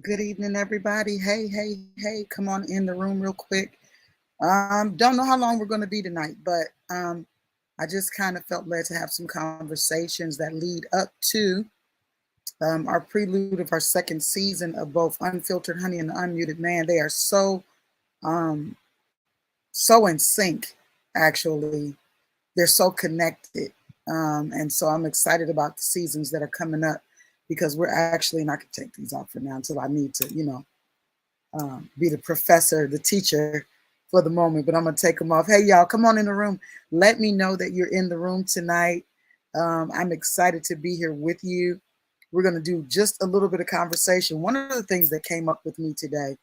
Good evening, everybody. Hey, hey, hey, come on in the room real quick. Don't know how long we're going to be tonight, but I just kind of felt led to have some conversations that lead up to our prelude of our second season of both Unfiltered Honey and the Unmuted Man. They are um, so in sync, actually. They're so connected. And so I'm excited about the seasons that are coming up because we're actually, and I can take these off for now until I need to, be the professor, the teacher for the moment, but I'm going to take them off. Hey, y'all, come on in the room. Let me know that you're in the room tonight. I'm excited to be here with you. We're going to do just a little bit of conversation. One of the things that came up with me today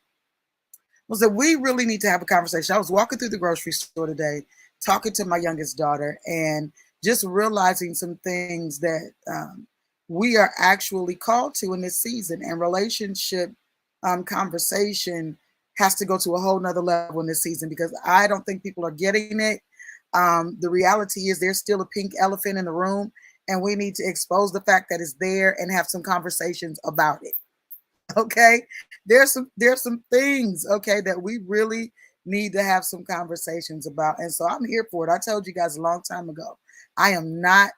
was that we really need to have a conversation. I was walking through the grocery store today, talking to my youngest daughter, and just realizing some things that we are actually called to in this season. And relationship conversation has to go to a whole nother level in this season because I don't think people are getting it. The reality is there's still a pink elephant in the room, and we need to expose the fact that it's there and have some conversations about it. Okay, there's some things, okay, that we really need to have some conversations about, and so I'm here for it. I told you guys a long time ago, I am not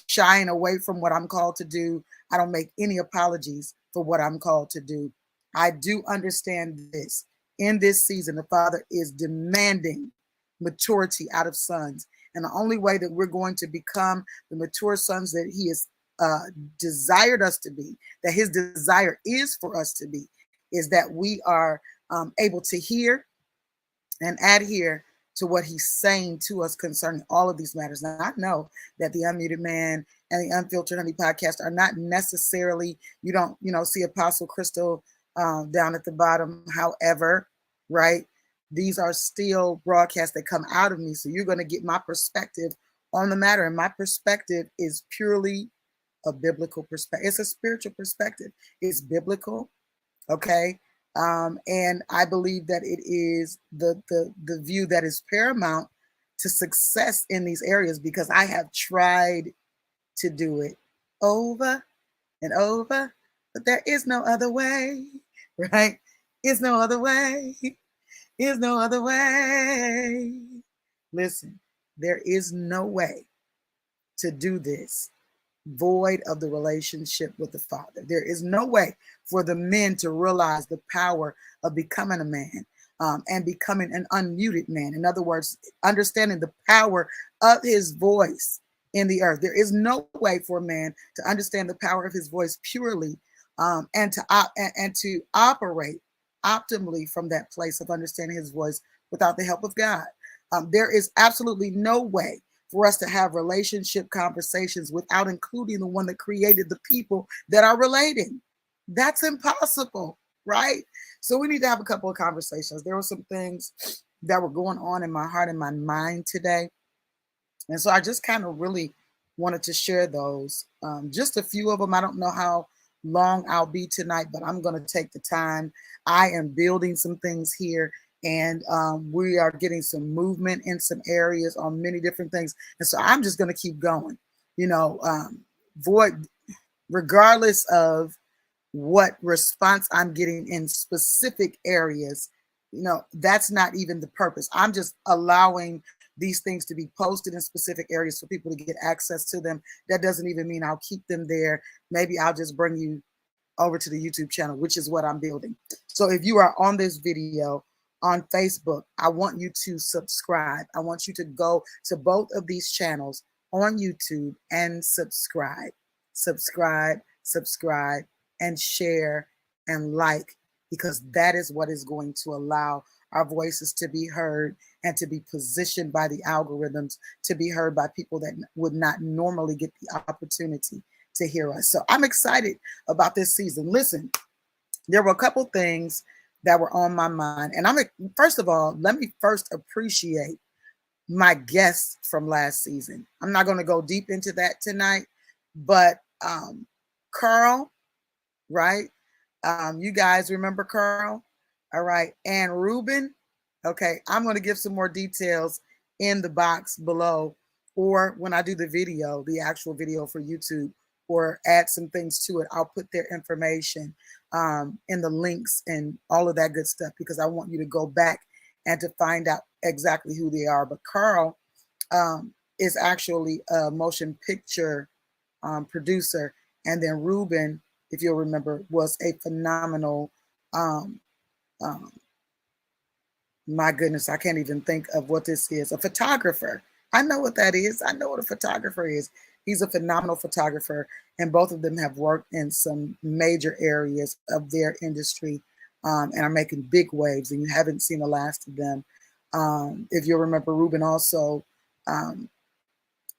shying away from what I'm called to do. I don't make any apologies for what I'm called to do. I do understand this. In this season, the Father is demanding maturity out of sons. And the only way that we're going to become the mature sons that He has uh, desired us to be, that His desire is for us to be, is that we are able to hear and adhere to what He's saying to us concerning all of these matters. Now, I know that the Unmuted Man and the Unfiltered Honey podcast are not necessarily, you don't, see Apostle Crystal down at the bottom. However, right, these are still broadcasts that come out of me. So you're going to get my perspective on the matter. And my perspective is purely a biblical perspective. It's a spiritual perspective. It's biblical. Okay. And I believe that it is the view that is paramount to success in these areas because I have tried to do it over and over, but there is no other way, right? It's no other way. Is no other way. Listen, there is no way to do this void of the relationship with the Father. There is no way for the men to realize the power of becoming a man and becoming an unmuted man. In other words, understanding the power of his voice in the earth. There is no way for a man to understand the power of his voice purely and to operate optimally from that place of understanding his voice without the help of God. There is absolutely no way for us to have relationship conversations without including the one that created the people that are relating. That's impossible, right? So we need to have a couple of conversations. There were some things that were going on in my heart and my mind today. And so I just kind of really wanted to share those. Just a few of them. I don't know how long I'll be tonight, but I'm going to take the time. I am building some things here, and we are getting some movement in some areas on many different things. And so I'm just going to keep going, void, regardless of what response I'm getting in specific areas. That's not even the purpose. I'm just allowing these things to be posted in specific areas for people to get access to them. That doesn't even mean I'll keep them there. Maybe I'll just bring you over to the YouTube channel, which is what I'm building. So if you are on this video on Facebook, I want you to subscribe. I want you to go to both of these channels on YouTube and subscribe, and share and like, because that is what is going to allow our voices to be heard and to be positioned by the algorithms to be heard by people that would not normally get the opportunity to hear us. So I'm excited about this season. Listen, there were a couple things that were on my mind. And first of all, let me first appreciate my guests from last season. I'm not going to go deep into that tonight, but Carl, right? You guys remember Carl? All right. And Ruben. Okay. I'm going to give some more details in the box below, or when I do the video, the actual video for YouTube, or add some things to it, I'll put their information in the links and all of that good stuff, because I want you to go back and to find out exactly who they are. But Carl is actually a motion picture producer. And then Ruben, if you'll remember, was a phenomenal, um, um, my goodness, I can't even think of what this is, a photographer. I know what that is. I know what a photographer is. He's a phenomenal photographer, and both of them have worked in some major areas of their industry and are making big waves, and you haven't seen the last of them. If you'll remember, Ruben also um,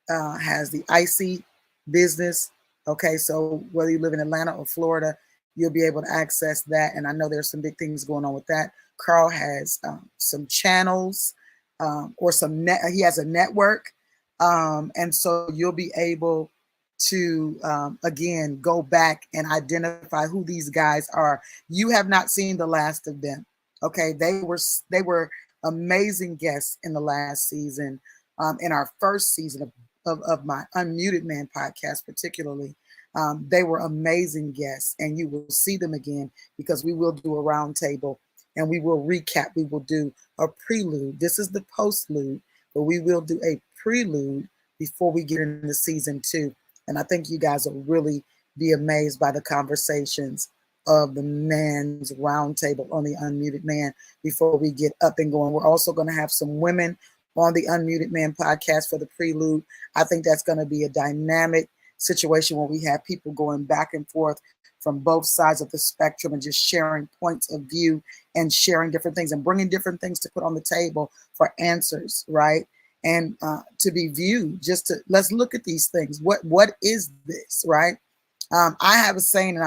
has the icy business. Okay, so whether you live in Atlanta or Florida, you'll be able to access that. And I know there's some big things going on with that. Carl has some channels or he has a network. And so you'll be able to, again, go back and identify who these guys are. You have not seen the last of them. Okay, they were amazing guests in the last season, in our first season of my Unmuted Man podcast, particularly. They were amazing guests, and you will see them again, because we will do a roundtable and we will recap. We will do a prelude. This is the postlude, but we will do a prelude before we get into season 2. And I think you guys will really be amazed by the conversations of the man's roundtable on the Unmuted Man before we get up and going. We're also going to have some women on the Unmuted Man podcast for the prelude. I think that's going to be a dynamic situation where we have people going back and forth from both sides of the spectrum and just sharing points of view and sharing different things and bringing different things to put on the table for answers, right? And to be viewed, let's look at these things. What is this, right? I have a saying, and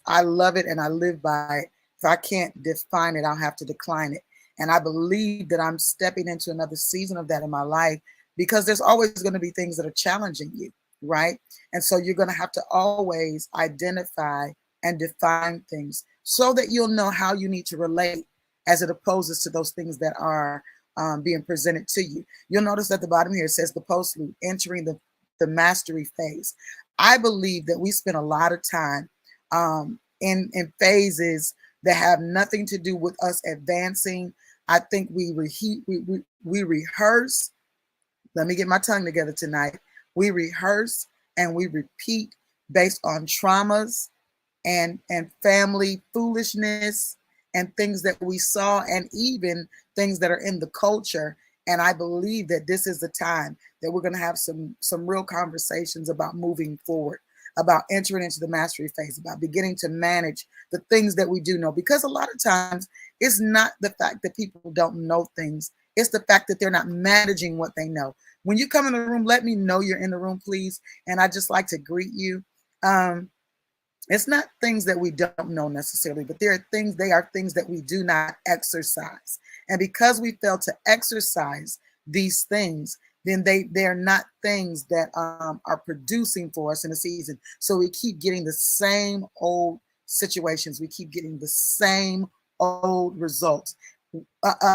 I love it and I live by it. If I can't define it, I'll have to decline it. And I believe that I'm stepping into another season of that in my life, because there's always going to be things that are challenging you, right? And so you're going to have to always identify and define things so that you'll know how you need to relate as it opposes to those things that are being presented to you. You'll notice at the bottom here, it says the postlude, entering the mastery phase. I believe that we spend a lot of time in phases that have nothing to do with us advancing. I think we rehearse. Let me get my tongue together tonight. We rehearse and we repeat based on traumas and family foolishness and things that we saw, and even things that are in the culture. And I believe that this is the time that we're going to have some real conversations about moving forward, about entering into the mastery phase, about beginning to manage the things that we do know. Because a lot of times it's not the fact that people don't know things, it's the fact that they're not managing what they know. When you come in the room, let me know you're in the room, please. And I just like to greet you. It's not things that we don't know necessarily, but they are things that we do not exercise. And because we fail to exercise these things, then they're not things that are producing for us in a season. So we keep getting the same old situations. We keep getting the same old results,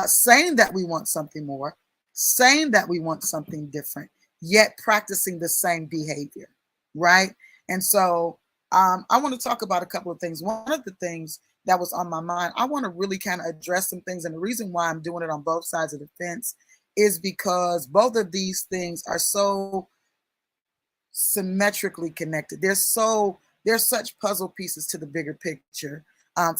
saying that we want something more, saying that we want something different, yet practicing the same behavior, right? And so I want to talk about a couple of things. One of the things that was on my mind, I want to really kind of address some things. And the reason why I'm doing it on both sides of the fence is because both of these things are so symmetrically connected. There's such puzzle pieces to the bigger picture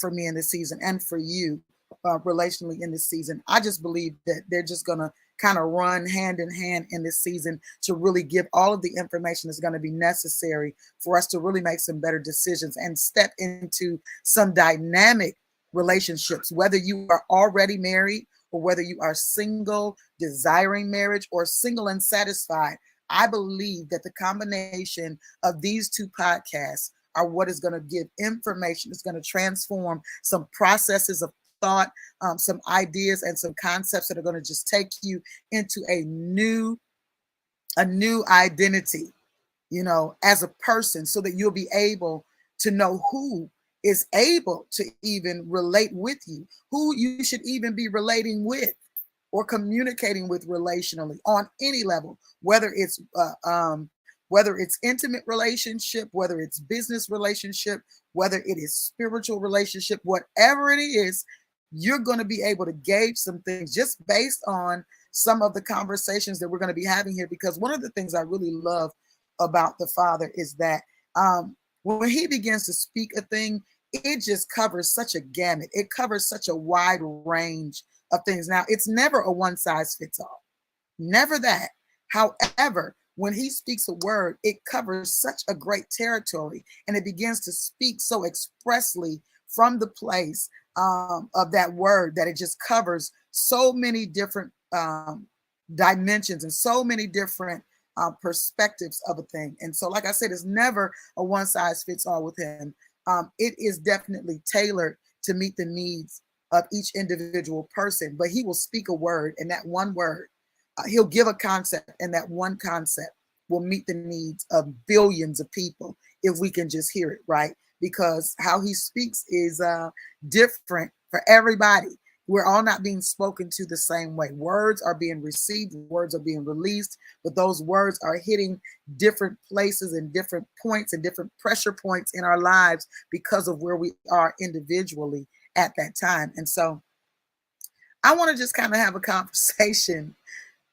for me in this season, and for you relationally in this season. I just believe that they're just going to kind of run hand in hand in this season to really give all of the information that's going to be necessary for us to really make some better decisions and step into some dynamic relationships, whether you are already married or whether you are single, desiring marriage, or single and satisfied. I believe that the combination of these two podcasts are what is going to give information. It's going to transform some processes of thought, some ideas and some concepts that are going to just take you into a new identity, as a person, so that you'll be able to know who is able to even relate with you, who you should even be relating with or communicating with relationally on any level, whether it's whether it's intimate relationship, whether it's business relationship, whether it is spiritual relationship, whatever it is, you're going to be able to gauge some things just based on some of the conversations that we're going to be having here. Because one of the things I really love about the Father is that when he begins to speak a thing, it just covers such a gamut. It covers such a wide range of things. Now, it's never a one size fits all. Never that. However, when he speaks a word, it covers such a great territory, and it begins to speak so expressly from the place of that word that it just covers so many different dimensions and so many different perspectives of a thing. And so, like I said, it's never a one size fits all with him. It is definitely tailored to meet the needs of each individual person, but he will speak a word, and that one word, he'll give a concept, and that one concept will meet the needs of billions of people if we can just hear it, right? Because how he speaks is different for everybody. We're all not being spoken to the same way. Words are being received, words are being released, but those words are hitting different places and different points and different pressure points in our lives because of where we are individually at that time. And so I want to just kind of have a conversation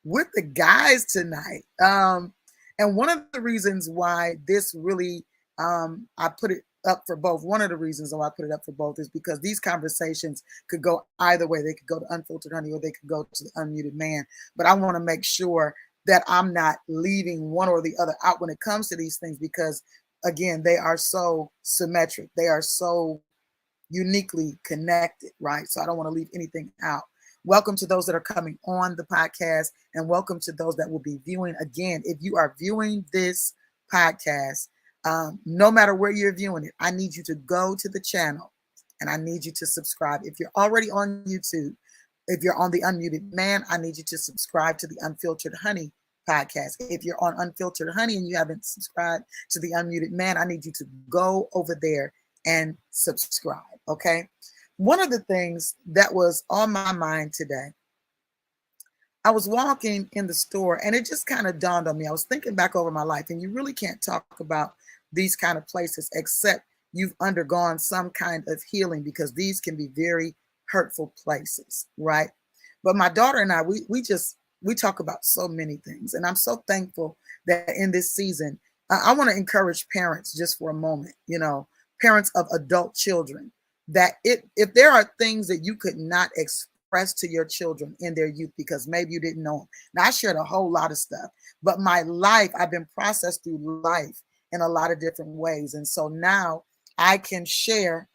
with the guys tonight. And one of the reasons why this really, I put it up for both. One of the reasons why I put it up for both is because these conversations could go either way. They could go to Unfiltered Honey, or they could go to the Unmuted Man. But I want to make sure that I'm not leaving one or the other out when it comes to these things, because again, they are so symmetric. They are so uniquely connected, right? So I don't want to leave anything out. Welcome to those that are coming on the podcast, and welcome to those that will be viewing. Again, if you are viewing this podcast, no matter where you're viewing it, I need you to go to the channel and I need you to subscribe. If you're already on YouTube, if you're on the Unmuted Man, I need you to subscribe to the Unfiltered Honey podcast. If you're on Unfiltered Honey and you haven't subscribed to the Unmuted Man, I need you to go over there and subscribe, okay? One of the things that was on my mind today, I was walking in the store and it just kind of dawned on me. I was thinking back over my life, and you really can't talk about these kind of places except you've undergone some kind of healing, because these can be very hurtful places, right? But my daughter and I, we talk about so many things, and I'm so thankful that in this season, I want to encourage parents just for a moment, parents of adult children, that if there are things that you could not express to your children in their youth because maybe you didn't know them. Now, I shared a whole lot of stuff, but my life, I've been processed through life in a lot of different ways. And so now I can share,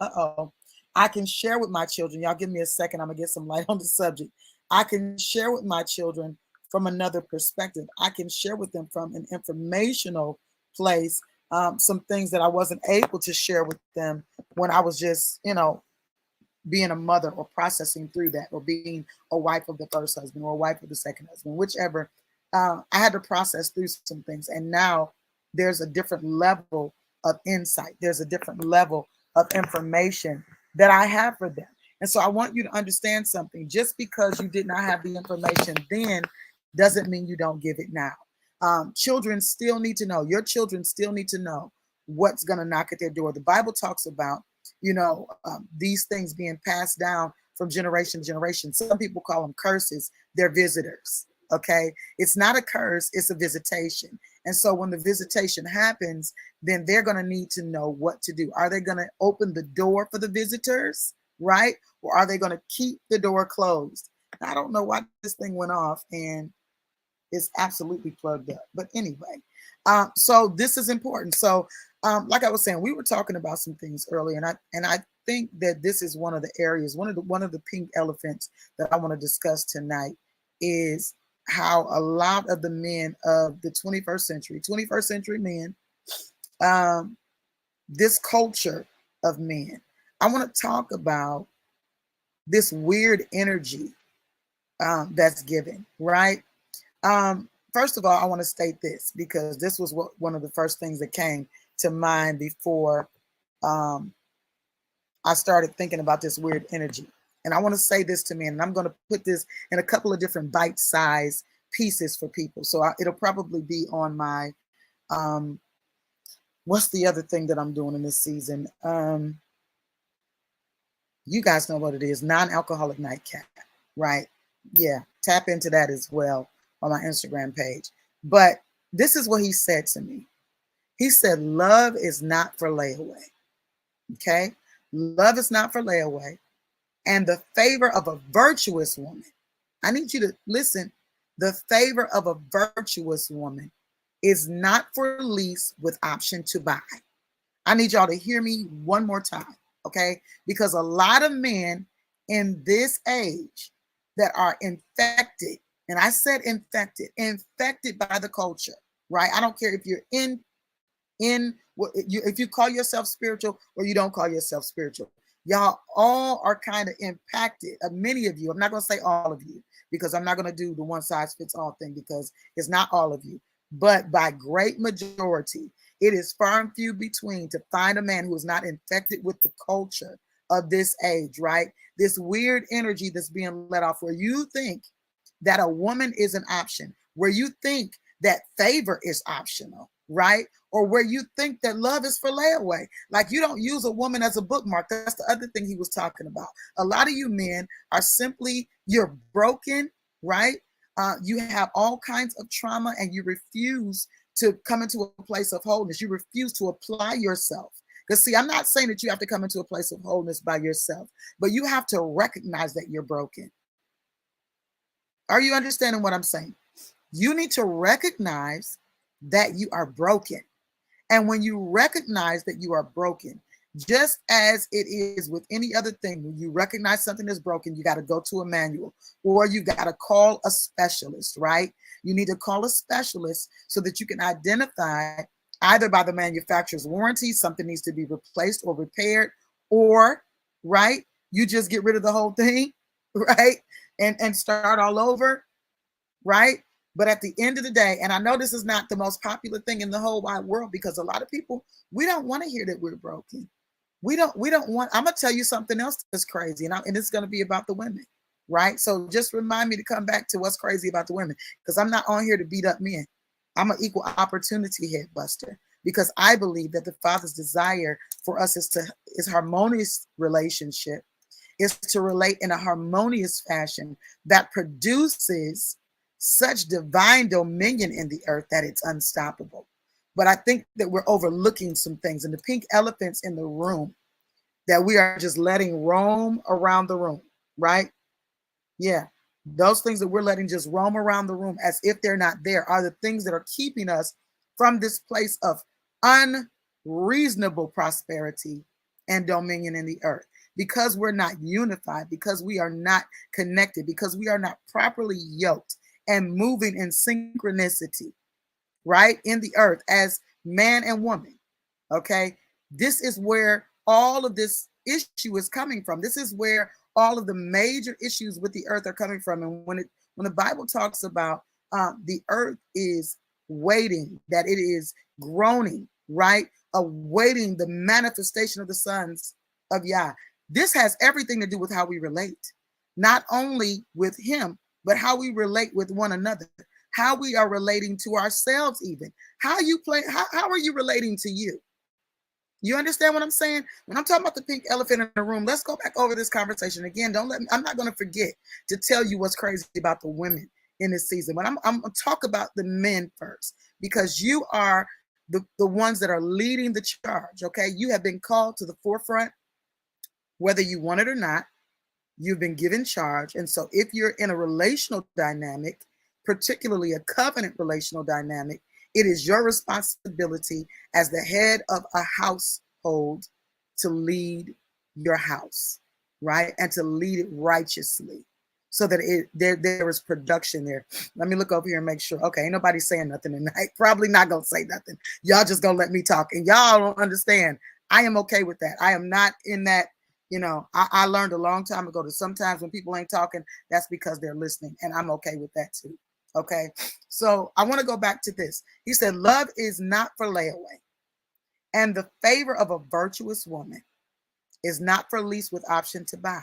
I can share with my children. Y'all give me a second. I'm gonna get some light on the subject. I can share with my children from another perspective. I can share with them from an informational place some things that I wasn't able to share with them when I was just, being a mother or processing through that, or being a wife of the first husband or a wife of the second husband, whichever. I had to process through some things. And now there's a different level of insight. There's a different level of information that I have for them. And so I want you to understand something. Just because you did not have the information then doesn't mean you don't give it now. Children still need to know. Your children still need to know what's going to knock at their door. The Bible talks about, these things being passed down from generation to generation. Some people call them curses. They're visitors. Okay. It's not a curse. It's a visitation. And so when the visitation happens, then they're going to need to know what to do. Are they going to open the door for the visitors? Right? Or are they going to keep the door closed? I don't know why this thing went off and it's absolutely plugged up. But anyway, so this is important. So like I was saying, we were talking about some things earlier, and I think that this is one of the areas, one of the pink elephants that I want to discuss tonight is how a lot of the men of the 21st century men, this culture of men, I want to talk about this weird energy that's given, right? First of all, I want to state this because this was one of the first things that came to mind before I started thinking about this weird energy. And I want to say this to me, and I'm going to put this in a couple of different bite-sized pieces for people. So it'll probably be on my What's the other thing that I'm doing in this season? You guys know what it is, non-alcoholic nightcap, right? Yeah, tap into that as well on my Instagram page. But this is what he said to me. He said, love is not for layaway, okay? Love is not for layaway. And the favor of a virtuous woman, I need you to listen, the favor of a virtuous woman is not for lease with option to buy. I need y'all to hear me one more time, okay? Because a lot of men in this age that are infected, and I said infected by the culture, right? I don't care if you're if you call yourself spiritual or you don't call yourself spiritual. Y'all all are kind of impacted. Many of you, I'm not going to say all of you, because I'm not going to do the one size fits all thing, because it's not all of you. But by great majority, it is far and few between to find a man who is not infected with the culture of this age, right? This weird energy that's being let off, where you think that a woman is an option, where you think that favor is optional, right? Or where you think that love is for layaway. Like, you don't use a woman as a bookmark. That's the other thing he was talking about. A lot of you men are simply, you're broken, right? You have all kinds of trauma, and you refuse to come into a place of wholeness. You refuse to apply yourself. Because see, I'm not saying that you have to come into a place of wholeness by yourself, but you have to recognize that you're broken. Are you understanding what I'm saying? You need to recognize that you are broken. And when you recognize that you are broken, just as it is with any other thing, when you recognize something is broken, you got to go to a manual, or you got to call a specialist, right? You need to call a specialist so that you can identify, either by the manufacturer's warranty, something needs to be replaced or repaired, or, right, you just get rid of the whole thing, right? And start all over, right? But at the end of the day, and I know this is not the most popular thing in the whole wide world, because a lot of people, we don't want to hear that we're broken. We don't want, I'm going to tell you something else that's crazy, and it's going to be about the women, right? So just remind me to come back to what's crazy about the women, because I'm not on here to beat up men. I'm an equal opportunity head buster, because I believe that the Father's desire for us is harmonious relationship, is to relate in a harmonious fashion that produces such divine dominion in the earth that it's unstoppable. But I think that we're overlooking some things, and the pink elephants in the room that we are just letting roam around the room, right? Yeah, those things that we're letting just roam around the room as if they're not there are the things that are keeping us from this place of unreasonable prosperity and dominion in the earth. Because we're not unified, because we are not connected, because we are not properly yoked and moving in synchronicity, right, in the earth as man and woman, okay? This is where all of this issue is coming from. This is where all of the major issues with the earth are coming from. And when the Bible talks about the earth is waiting, that it is groaning, right, awaiting the manifestation of the sons of Yah. This has everything to do with how we relate, not only with him, but how we relate with one another, how we are relating to ourselves, even how are you relating to you? You understand what I'm saying? When I'm talking about the pink elephant in the room, let's go back over this conversation again. I'm not going to forget to tell you what's crazy about the women in this season, but I'm going to talk about the men first, because you are the ones that are leading the charge, okay? You have been called to the forefront, whether you want it or not. You've been given charge. And so if you're in a relational dynamic, particularly a covenant relational dynamic, it is your responsibility as the head of a household to lead your house, right? And to lead it righteously, so that there is production there. Let me look over here and make sure. Okay, ain't nobody saying nothing tonight. Probably not gonna say nothing. Y'all just gonna let me talk. And y'all don't understand. I am okay with that. I am not in that. I learned a long time ago that sometimes when people ain't talking, that's because they're listening. And I'm okay with that too. Okay. So I want to go back to this. He said, love is not for layaway. And the favor of a virtuous woman is not for lease with option to buy.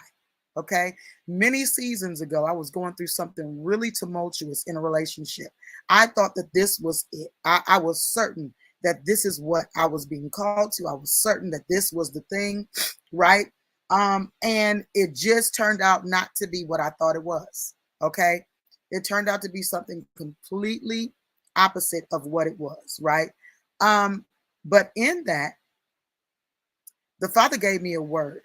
Okay. Many seasons ago, I was going through something really tumultuous in a relationship. I thought that this was it. I was certain that this is what I was being called to. I was certain that this was the thing, right? And it just turned out not to be what I thought it was. Okay. It turned out to be something completely opposite of what it was, right? But in that, the Father gave me a word.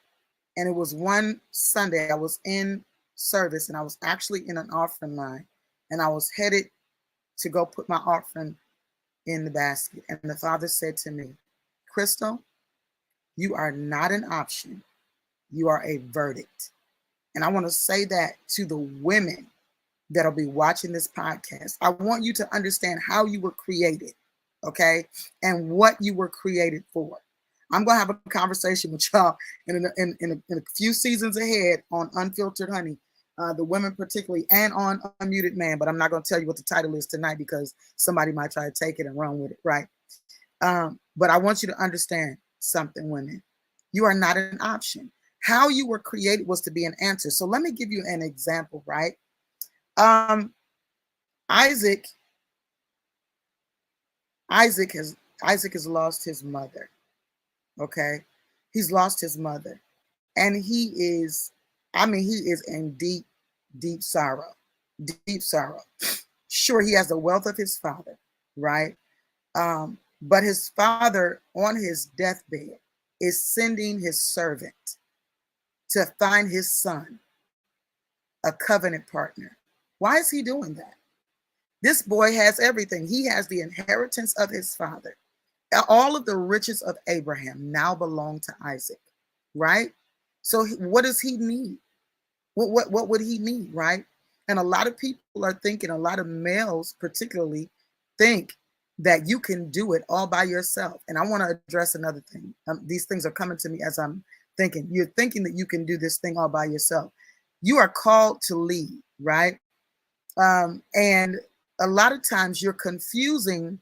And it was one Sunday, I was in service and I was actually in an offering line. And I was headed to go put my offering in the basket. And the Father said to me, Crystal, you are not an option. You are a verdict. And I want to say that to the women that'll be watching this podcast. I want you to understand how you were created, okay? And what you were created for. I'm going to have a conversation with y'all in a few seasons ahead on Unfiltered Honey, the women particularly, and on Unmuted Man. But I'm not going to tell you what the title is tonight because somebody might try to take it and run with it, right? But I want you to understand something, women. You are not an option. How you were created was to be an answer. So let me give you an example, right? Isaac has lost his mother. Okay, he's lost his mother, and he is in deep sorrow. Sure, he has the wealth of his father, right? But his father on his deathbed is sending his servant to find his son a covenant partner. Why is he doing that? This boy has everything. He has the inheritance of his father. All of the riches of Abraham now belong to Isaac, right? So what does he need? What would he need, right? And a lot of people are thinking, a lot of males particularly think that you can do it all by yourself. And I want to address another thing. These things are coming to me as I'm thinking. You're thinking that you can do this thing all by yourself. You are called to lead, right? And a lot of times you're confusing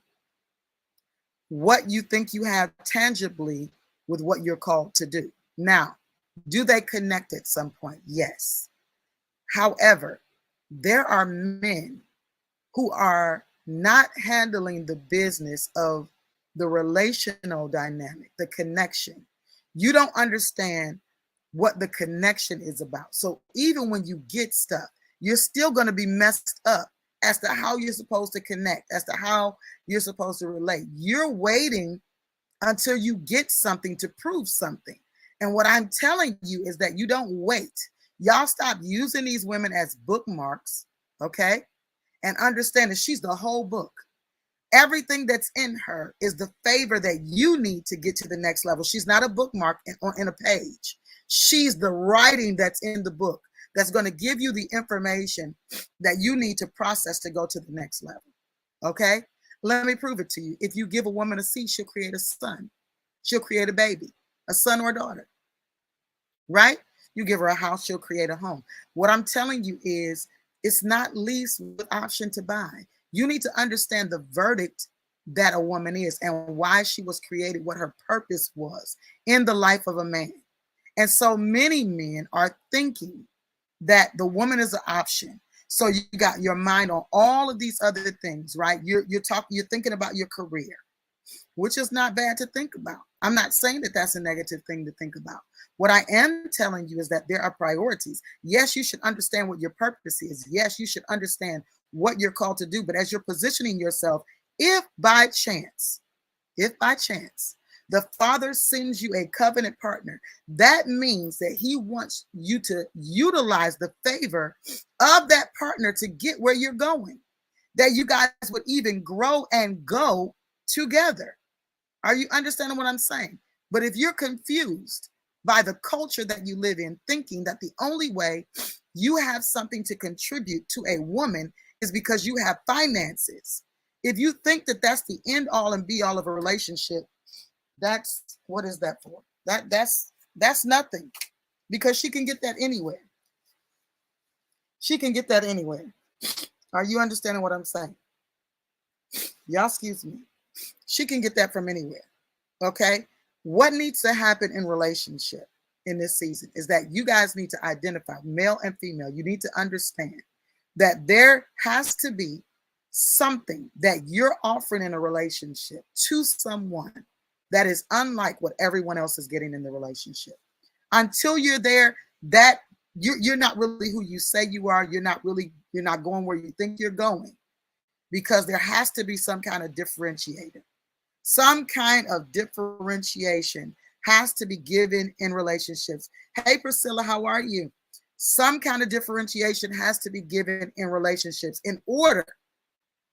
what you think you have tangibly with what you're called to do. Now, do they connect at some point? Yes. However, there are men who are not handling the business of the relational dynamic, the connection. You don't understand what the connection is about. So even when you get stuff, you're still going to be messed up as to how you're supposed to connect, as to how you're supposed to relate. You're waiting until you get something to prove something. And what I'm telling you is that you don't wait. Y'all stop using these women as bookmarks, okay? And understand that she's the whole book. Everything that's in her is the favor that you need to get to the next level. She's not a bookmark in a page. She's the writing that's in the book that's going to give you the information that you need to process to go to the next level. Okay? Let me prove it to you. If you give a woman a seed, she'll create a son. She'll create a baby, a son or a daughter. Right? You give her a house, she'll create a home. What I'm telling you is it's not lease with option to buy. You need to understand the verdict that a woman is and why she was created, what her purpose was in the life of a man. And so many men are thinking that the woman is an option. So you got your mind on all of these other things, right? You're thinking about your career, which is not bad to think about. I'm not saying that that's a negative thing to think about. What I am telling you is that there are priorities. Yes, you should understand what your purpose is. Yes, you should understand what you're called to do. But as you're positioning yourself, if by chance, the Father sends you a covenant partner, that means that he wants you to utilize the favor of that partner to get where you're going, that you guys would even grow and go together. Are you understanding what I'm saying? But if you're confused by the culture that you live in, thinking that the only way you have something to contribute to a woman is because you have finances, if you think that that's the end all and be all of a relationship, what is that for? That's nothing, because she can get that anywhere. She can get that anywhere. Are you understanding what I'm saying? Y'all, excuse me. She can get that from anywhere. Okay. What needs to happen in relationship in this season is that you guys need to identify, male and female. You need to understand that there has to be something that you're offering in a relationship to someone that is unlike what everyone else is getting in the relationship. Until you're there, that you're not really who you say you are. You're not going where you think you're going, because there has to be some kind of differentiator. Some kind of differentiation has to be given in relationships. Hey, Priscilla, how are you? Some kind of differentiation has to be given in relationships in order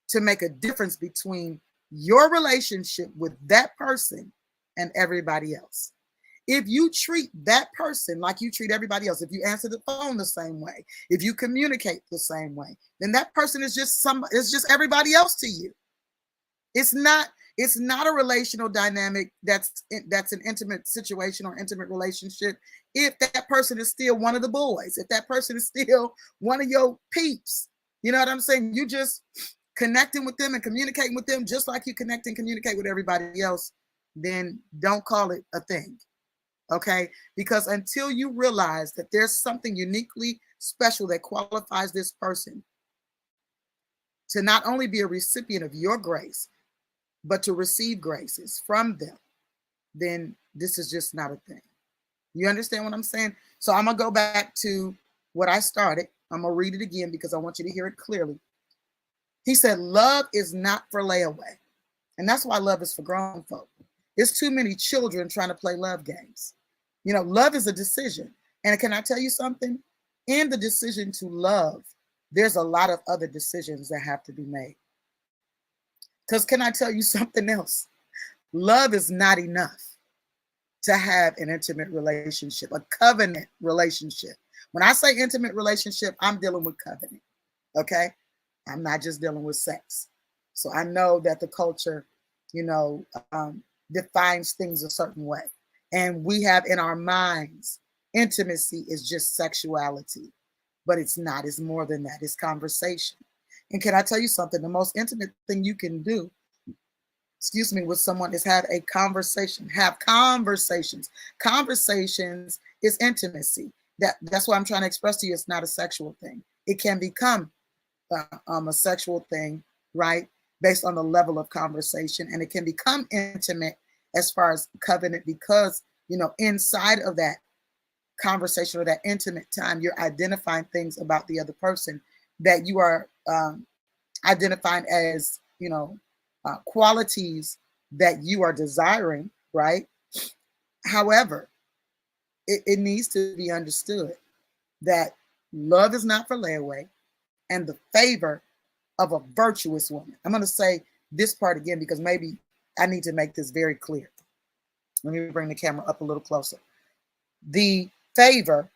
to make a difference between your relationship with that person and everybody else. If you treat that person like you treat everybody else, if you answer the phone the same way, if you communicate the same way, then that person is just everybody else to you. It's not a relational dynamic that's an intimate situation or intimate relationship if that person is still one of the boys, if that person is still one of your peeps. You know what I'm saying? You just connecting with them and communicating with them just like you connect and communicate with everybody else, then don't call it a thing. Okay? Because until you realize that there's something uniquely special that qualifies this person to not only be a recipient of your grace, but to receive graces from them, then this is just not a thing. You understand what I'm saying? So I'm going to go back to what I started. I'm going to read it again because I want you to hear it clearly. He said, love is not for layaway. And that's why love is for grown folk. There's too many children trying to play love games. You know, love is a decision. And can I tell you something? In the decision to love, there's a lot of other decisions that have to be made. Because can I tell you something else? Love is not enough to have an intimate relationship, a covenant relationship. When I say intimate relationship, I'm dealing with covenant, okay? I'm not just dealing with sex. So I know that the culture, defines things a certain way. And we have in our minds, intimacy is just sexuality, but it's not. It's more than that. It's conversation. And can I tell you something? The most intimate thing you can do, with someone is have a conversation, have conversations. Conversations is intimacy. That's what I'm trying to express to you. It's not a sexual thing. It can become a sexual thing, right? Based on the level of conversation. And it can become intimate as far as covenant because, inside of that conversation or that intimate time, you're identifying things about the other person that you are identifying as, qualities that you are desiring, right? However, it needs to be understood that love is not for layaway and the favor of a virtuous woman. I'm going to say this part again because maybe I need to make this very clear. Let me bring the camera up a little closer. The favor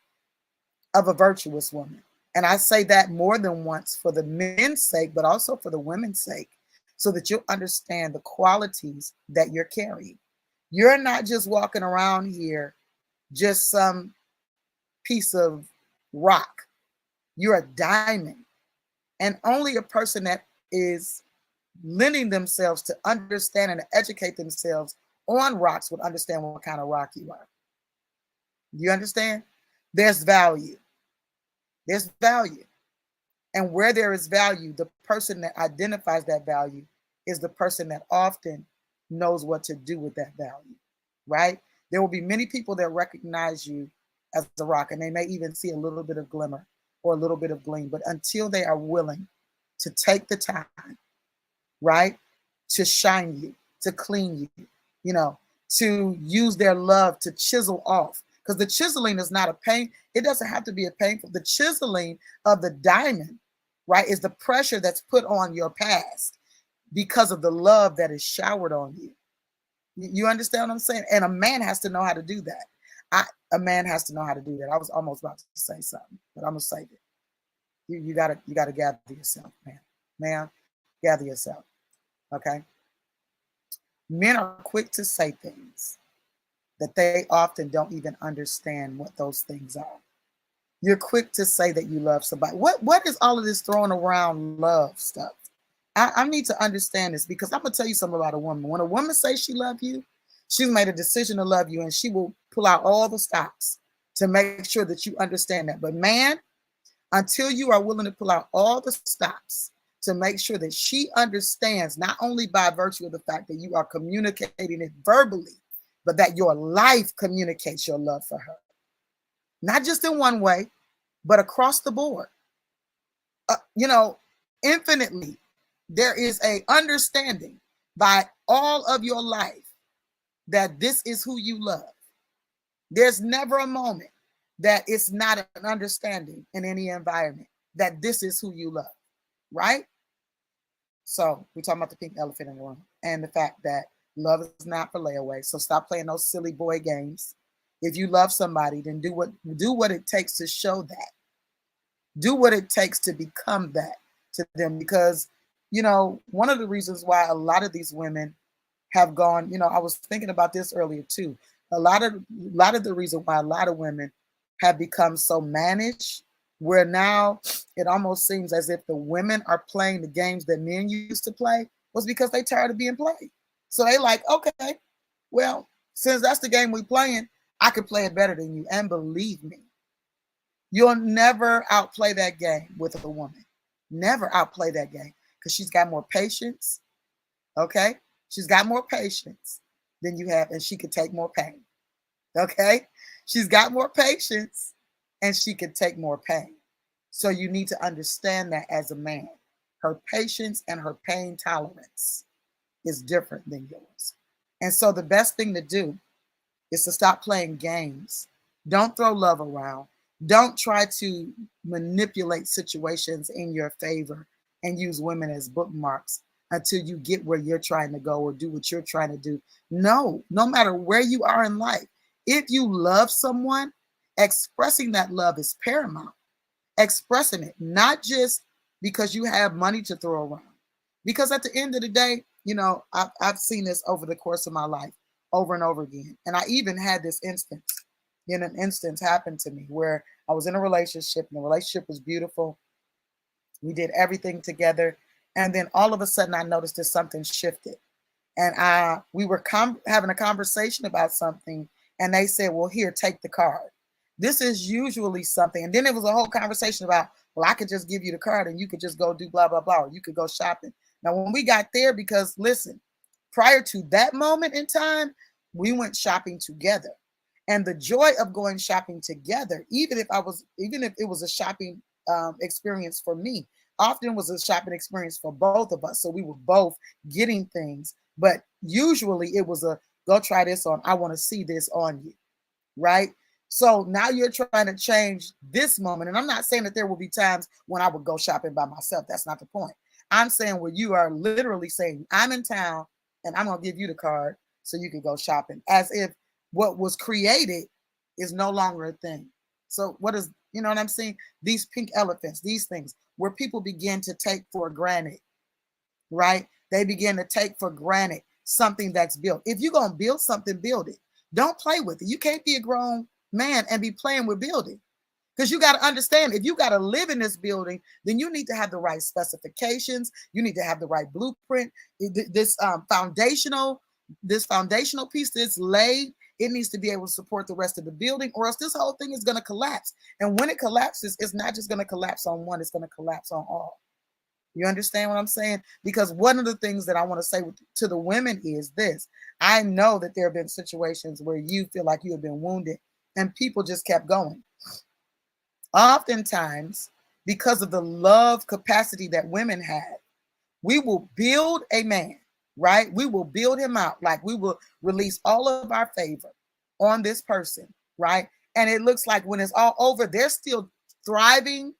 of a virtuous woman. And I say that more than once for the men's sake, but also for the women's sake, so that you'll understand the qualities that you're carrying. You're not just walking around here, just some piece of rock. You're a diamond. And only a person that is lending themselves to understand and educate themselves on rocks would understand what kind of rock you are. You understand? There's value. There's value. And where there is value, the person that identifies that value is the person that often knows what to do with that value, right? There will be many people that recognize you as a rock, and they may even see a little bit of glimmer or a little bit of gleam, but until they are willing to take the time, right, to shine you, to clean you, to use their love to chisel off, because the chiseling is not a pain. It doesn't have to be a painful. The chiseling of the diamond, right, is the pressure that's put on your past because of the love that is showered on you. You understand what I'm saying? And a man has to know how to do that. A man has to know how to do that. I was almost about to say something, but I'm gonna say it. You gotta gather yourself, man. Man, gather yourself. Okay. Men are quick to say things that they often don't even understand what those things are. You're quick to say that you love somebody. What is all of this throwing around love stuff? I need to understand this because I'm gonna tell you something about a woman. When a woman says she loves you, she's made a decision to love you, and she will pull out all the stops to make sure that you understand that. But man, until you are willing to pull out all the stops to make sure that she understands, not only by virtue of the fact that you are communicating it verbally, but that your life communicates your love for her. Not just in one way, but across the board. Infinitely, there is a understanding by all of your life that this is who you love. There's never a moment that it's not an understanding in any environment that this is who you love, right? So we're talking about the pink elephant in the room and the fact that love is not for layaway. So stop playing those silly boy games. If you love somebody, then do what it takes to show that. Do what it takes to become that to them. Because, one of the reasons why a lot of these women have gone, I was thinking about this earlier too. A lot of the reason why a lot of women have become so managed, where now it almost seems as if the women are playing the games that men used to play, was because they tired of being played. So they like, okay, well, since that's the game we playing, I could play it better than you. And believe me, you'll never outplay that game with a woman. Never outplay that game, because she's got more patience. Okay? She's got more patience than you have, and she could take more pain. Okay? She's got more patience, and she could take more pain. So you need to understand that as a man. Her patience and her pain tolerance is different than yours. And so the best thing to do is to stop playing games. Don't throw love around. Don't try to manipulate situations in your favor and use women as bookmarks until you get where you're trying to go or do what you're trying to do. No matter where you are in life, if you love someone, expressing that love is paramount. Expressing it, not just because you have money to throw around. Because at the end of the day, I've seen this over the course of my life over and over again. And I even had this instance happen to me where I was in a relationship and the relationship was beautiful. We did everything together. And then all of a sudden I noticed that something shifted. And we were having a conversation about something, and they said, well, here, take the card. This is usually something. And then it was a whole conversation about, well, I could just give you the card and you could just go do blah, blah, blah, or you could go shopping. Now, when we got there, because listen, prior to that moment in time, we went shopping together. And the joy of going shopping together, even if it was a shopping experience for me, often was a shopping experience for both of us. So we were both getting things, but usually it was a go try this on. I want to see this on you, right? So now you're trying to change this moment. And I'm not saying that there will be times when I would go shopping by myself. That's not the point. I'm saying where you are literally saying, I'm in town and I'm going to give you the card so you can go shopping, as if what was created is no longer a thing. So what is, you know what I'm saying? These pink elephants, these things where people begin to take for granted, right? They begin to take for granted something that's built. If you're going to build something, build it. Don't play with it. You can't be a grown man and be playing with building, because you got to understand, if you got to live in this building, then you need to have the right specifications. You need to have the right blueprint. This foundational piece that's laid, it needs to be able to support the rest of the building, or else this whole thing is going to collapse. And when it collapses, it's not just going to collapse on one, it's going to collapse on all. You understand what I'm saying? Because one of the things that I want to say to the women is this. I know that there have been situations where you feel like you have been wounded and people just kept going. Oftentimes, because of the love capacity that women have, we will build a man, right? We will build him out. Like we will release all of our favor on this person, right? And it looks like when it's all over, they're still thriving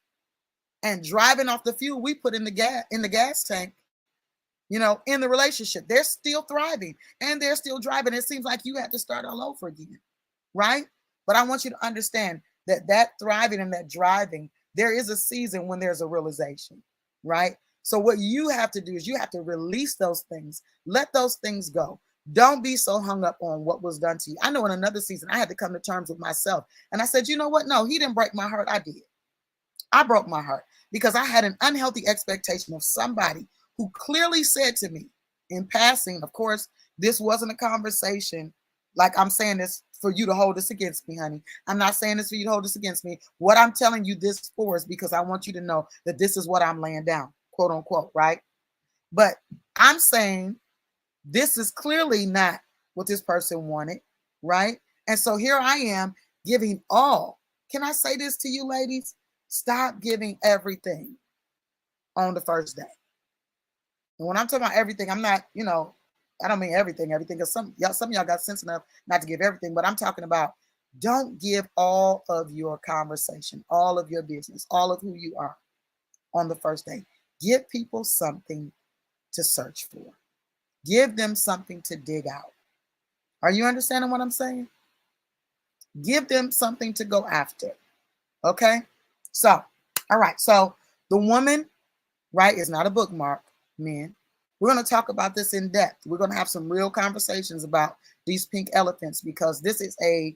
and driving off the fuel we put in the gas tank, in the relationship. They're still thriving and they're still driving. It seems like you have to start all over again, right? But I want you to understand that thriving and that driving, there is a season when there's a realization, right? So what you have to do is you have to release those things. Let those things go. Don't be so hung up on what was done to you. I know in another season, I had to come to terms with myself. And I said, you know what? No, he didn't break my heart. I did. I broke my heart because I had an unhealthy expectation of somebody who clearly said to me in passing, of course, this wasn't a conversation like I'm saying this for you to hold this against me, honey. I'm not saying this for you to hold this against me. What I'm telling you this for is because I want you to know that this is what I'm laying down. quote unquote, right? But I'm saying this is clearly not what this person wanted, right? And so here I am giving all. Can I say this to you, ladies? Stop giving everything on the first day. And when I'm talking about everything, I'm not, I don't mean everything, because some of y'all got sense enough not to give everything, but I'm talking about don't give all of your conversation, all of your business, all of who you are on the first day. Give people something to search for. Give them something to dig out. Are you understanding what I'm saying? Give them something to go after. Okay? So, all right. So the woman, right, is not a bookmark, men. We're going to talk about this in depth. We're going to have some real conversations about these pink elephants, because this is a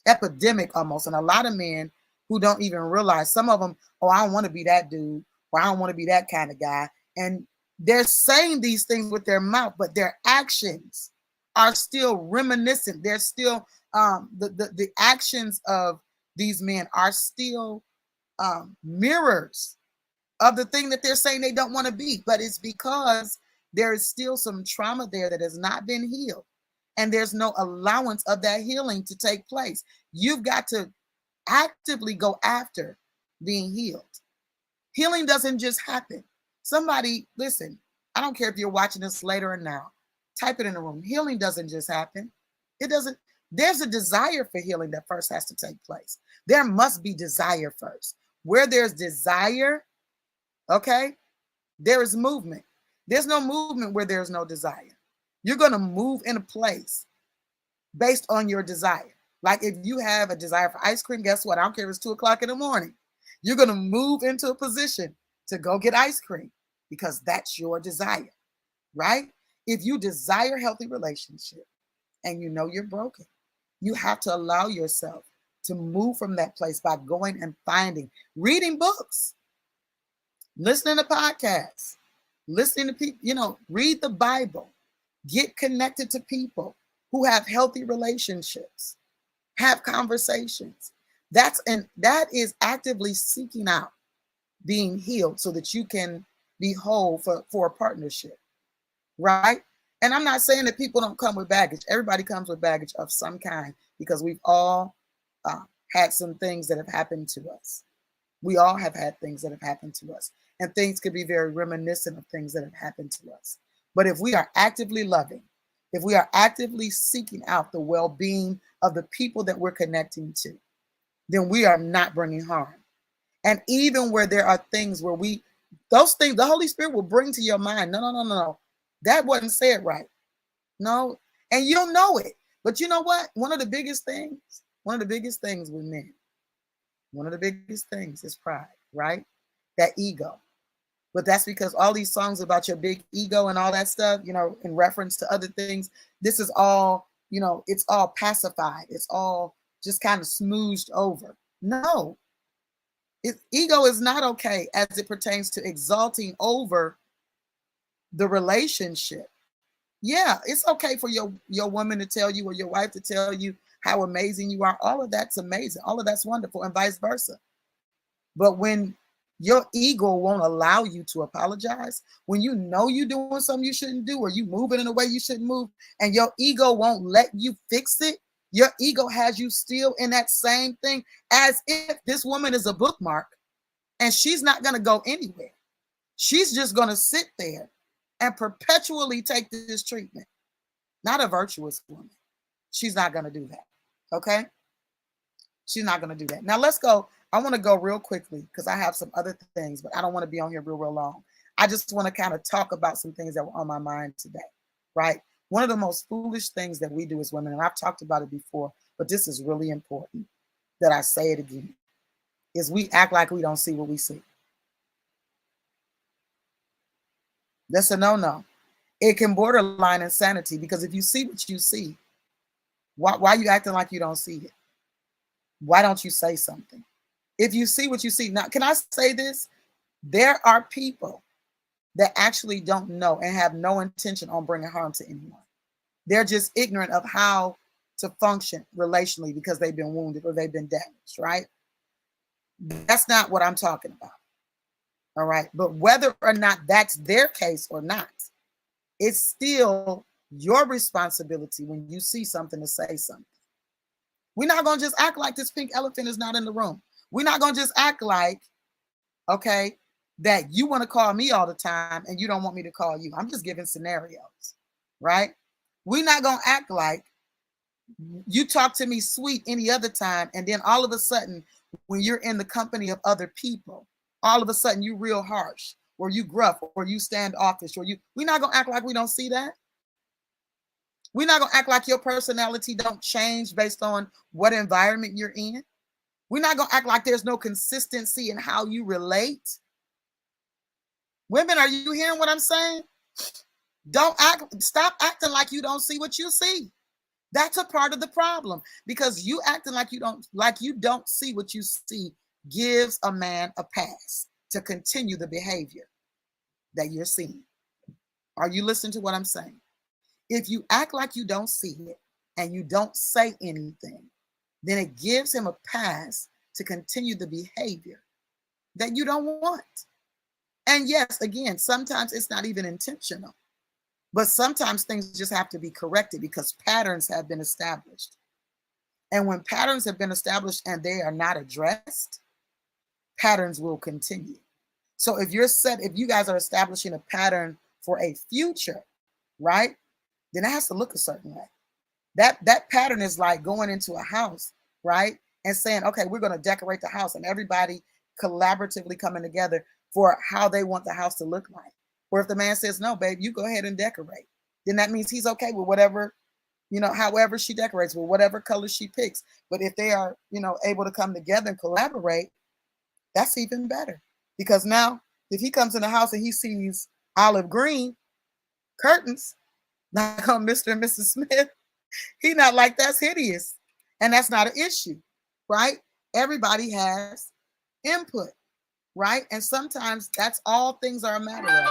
epidemic almost. And a lot of men who don't even realize, some of them, oh, I don't want to be that dude, or I don't want to be that kind of guy. And they're saying these things with their mouth, but their actions are still reminiscent. They're still, the actions of these men are still mirrors of the thing that they're saying they don't want to be. But it's because there is still some trauma there that has not been healed. And there's no allowance of that healing to take place. You've got to actively go after being healed. Healing doesn't just happen. Somebody, listen, I don't care if you're watching this later or now, type it in the room. Healing doesn't just happen. It doesn't. There's a desire for healing that first has to take place. There must be desire first. Where there's desire, okay, there is movement. There's no movement where there's no desire. You're going to move in a place based on your desire. Like if you have a desire for ice cream, guess what? I don't care if it's 2 o'clock in the morning. You're going to move into a position to go get ice cream because that's your desire, right? If you desire healthy relationship and you know you're broken, you have to allow yourself to move from that place by going and finding, reading books, listening to podcasts, listening to people, read the Bible, get connected to people who have healthy relationships, have conversations. That is actively seeking out being healed so that you can be whole for a partnership, right? And I'm not saying that people don't come with baggage. Everybody comes with baggage of some kind, because we've all had some things that have happened to us. We all have had things that have happened to us, and things could be very reminiscent of things that have happened to us. But if we are actively loving, if we are actively seeking out the well-being of the people that we're connecting to, then we are not bringing harm. And even where there are things where those things, the Holy Spirit will bring to your mind, no, that wasn't said right. No, and you don't know it. But you know what? One of the biggest things with men, one of the biggest things is pride, right? That ego. But that's because all these songs about your big ego and all that stuff, in reference to other things, this is all, it's all pacified. It's all just kind of smoothed over. No, ego is not okay as it pertains to exalting over the relationship. Yeah, it's okay for your woman to tell you, or your wife to tell you how amazing you are. All of that's amazing. All of that's wonderful, and vice versa. But when your ego won't allow you to apologize, when you know you're doing something you shouldn't do, or you moving in a way you shouldn't move, and your ego won't let you fix it, your ego has you still in that same thing, as if this woman is a bookmark and she's not going to go anywhere. She's just going to sit there and perpetually take this treatment. Not a virtuous woman. She's not going to do that. Okay? She's not going to do that. Now let's go. I want to go real quickly because I have some other things, but I don't want to be on here real long. I just want to kind of talk about some things that were on my mind today, right? One of the most foolish things that we do as women, and I've talked about it before, but this is really important that I say it again, is we act like we don't see what we see. That's a no-no. It can borderline insanity, because if you see what you see, why are you acting like you don't see it? Why don't you say something? If you see what you see. Now, can I say this? There are people that actually don't know and have no intention on bringing harm to anyone. They're just ignorant of how to function relationally because they've been wounded or they've been damaged, right? That's not what I'm talking about. All right. But whether or not that's their case or not, it's still your responsibility when you see something to say something. We're not going to just act like this pink elephant is not in the room. We're not going to just act like, okay, that you want to call me all the time and you don't want me to call you. I'm just giving scenarios, right? We're not going to act like you talk to me sweet any other time, and then all of a sudden, when you're in the company of other people, all of a sudden you real harsh, or you gruff, or you standoffish, or we're not going to act like we don't see that. We're not going to act like your personality don't change based on what environment you're in. We're not going to act like there's no consistency in how you relate. Women, are you hearing what I'm saying? Stop acting like you don't see what you see. That's a part of the problem, because you acting like you don't see what you see gives a man a pass to continue the behavior that you're seeing. Are you listening to what I'm saying? If you act like you don't see it and you don't say anything, then it gives him a pass to continue the behavior that you don't want. And yes, again, sometimes it's not even intentional, but sometimes things just have to be corrected because patterns have been established. And when patterns have been established and they are not addressed, patterns will continue. So if you guys are establishing a pattern for a future, right, then it has to look a certain way. That pattern is like going into a house, right, and saying, okay, we're going to decorate the house, and everybody collaboratively coming together for how they want the house to look like. Or if the man says, no, babe, you go ahead and decorate, then that means he's okay with whatever, however she decorates, with whatever color she picks. But if they are, able to come together and collaborate, that's even better. Because now, if he comes in the house and he sees olive green curtains, like on Mr. and Mrs. Smith, he not like, that's hideous. And that's not an issue, right? Everybody has input, right? And sometimes that's all things are a matter of,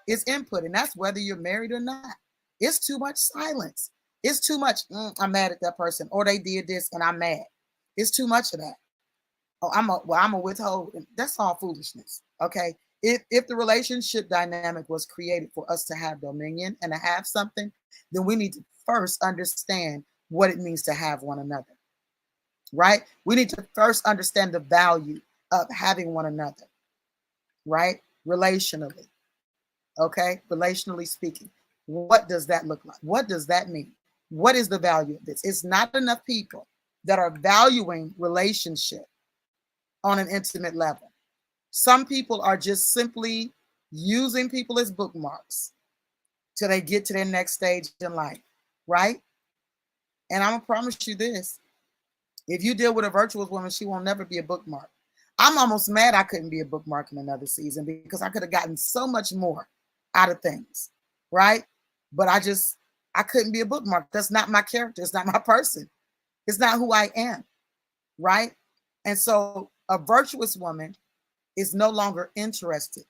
is input. And that's whether you're married or not. It's too much silence. It's too much, I'm mad at that person, or they did this and I'm mad. It's too much of that. Oh, I'm a withhold. That's all foolishness, okay? If the relationship dynamic was created for us to have dominion and to have something, then we need to first understand what it means to have one another, right? We need to first understand the value of having one another, right? Relationally, okay? Relationally speaking, what does that look like? What does that mean? What is the value of this? It's not enough people that are valuing relationship on an intimate level. Some people are just simply using people as bookmarks till they get to their next stage in life, right? And I'm gonna promise you this: if you deal with a virtuous woman, she will never be a bookmark. I'm almost mad I couldn't be a bookmark in another season, because I could have gotten so much more out of things, right? But I couldn't be a bookmark. That's not my character. It's not my person. It's not who I am, right? And so a virtuous woman is no longer interested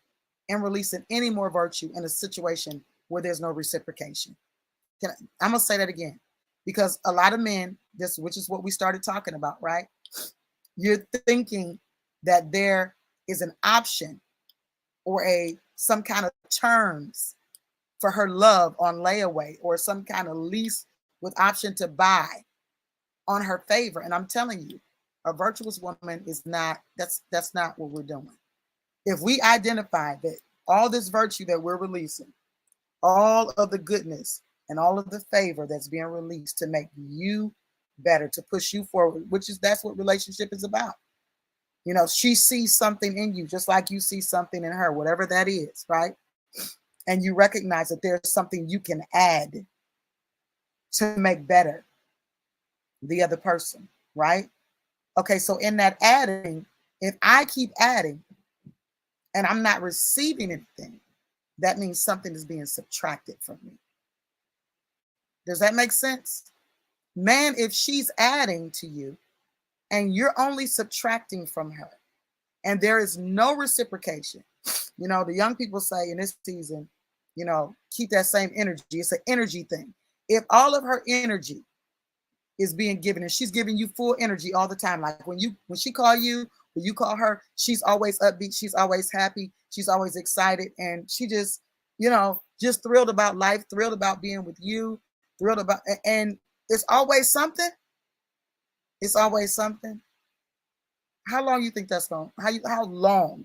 in releasing any more virtue in a situation where there's no reciprocation. I'm gonna say that again, because a lot of men, which is what we started talking about, right? You're thinking that there is an option or some kind of terms for her love on layaway, or some kind of lease with option to buy on her favor. And I'm telling you, a virtuous woman is not, that's not what we're doing. If we identify that all this virtue that we're releasing, all of the goodness and all of the favor that's being released to make you better, to push you forward, that's what relationship is about. She sees something in you just like you see something in her, whatever that is, right? And you recognize that there's something you can add to make better the other person, right? Okay, so in that adding, if I keep adding and I'm not receiving anything, that means something is being subtracted from me. Does that make sense? Man, if she's adding to you and you're only subtracting from her and there is no reciprocation, the young people say in this season, keep that same energy. It's an energy thing. If all of her energy is being given and she's giving you full energy all the time, like when she call you, But you call her, she's always upbeat, she's always happy, she's always excited, and she just, just thrilled about life, thrilled about being with you, thrilled about, and it's always something. It's always something. How long you think that's going? How long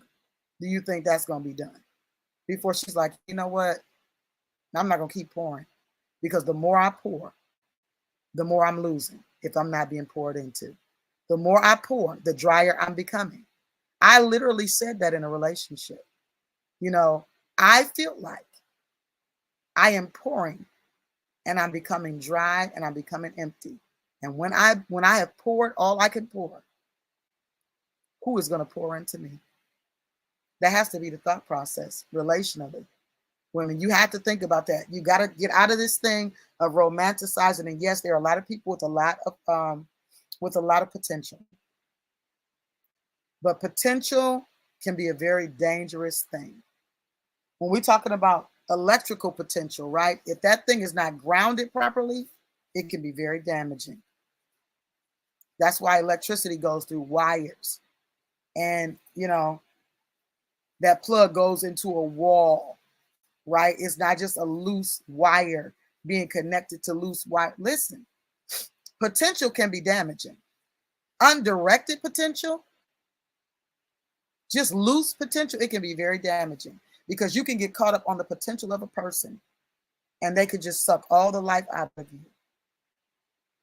do you think that's going to be done before she's like, you know what? I'm not going to keep pouring, because the more I pour, the more I'm losing if I'm not being poured into. The more I pour, the drier I'm becoming. I literally said that in a relationship. I feel like I am pouring and I'm becoming dry and I'm becoming empty. And when I have poured all I can pour, who is going to pour into me? That has to be the thought process relationally. Women, you have to think about that. You got to get out of this thing of romanticizing. And yes, there are a lot of people with a lot of potential. But potential can be a very dangerous thing. When we're talking about electrical potential, right? If that thing is not grounded properly, it can be very damaging. That's why electricity goes through wires. And, that plug goes into a wall, right? It's not just a loose wire being connected to loose wire. Listen, potential can be damaging. Undirected potential, just loose potential, it can be very damaging, because you can get caught up on the potential of a person and they could just suck all the life out of you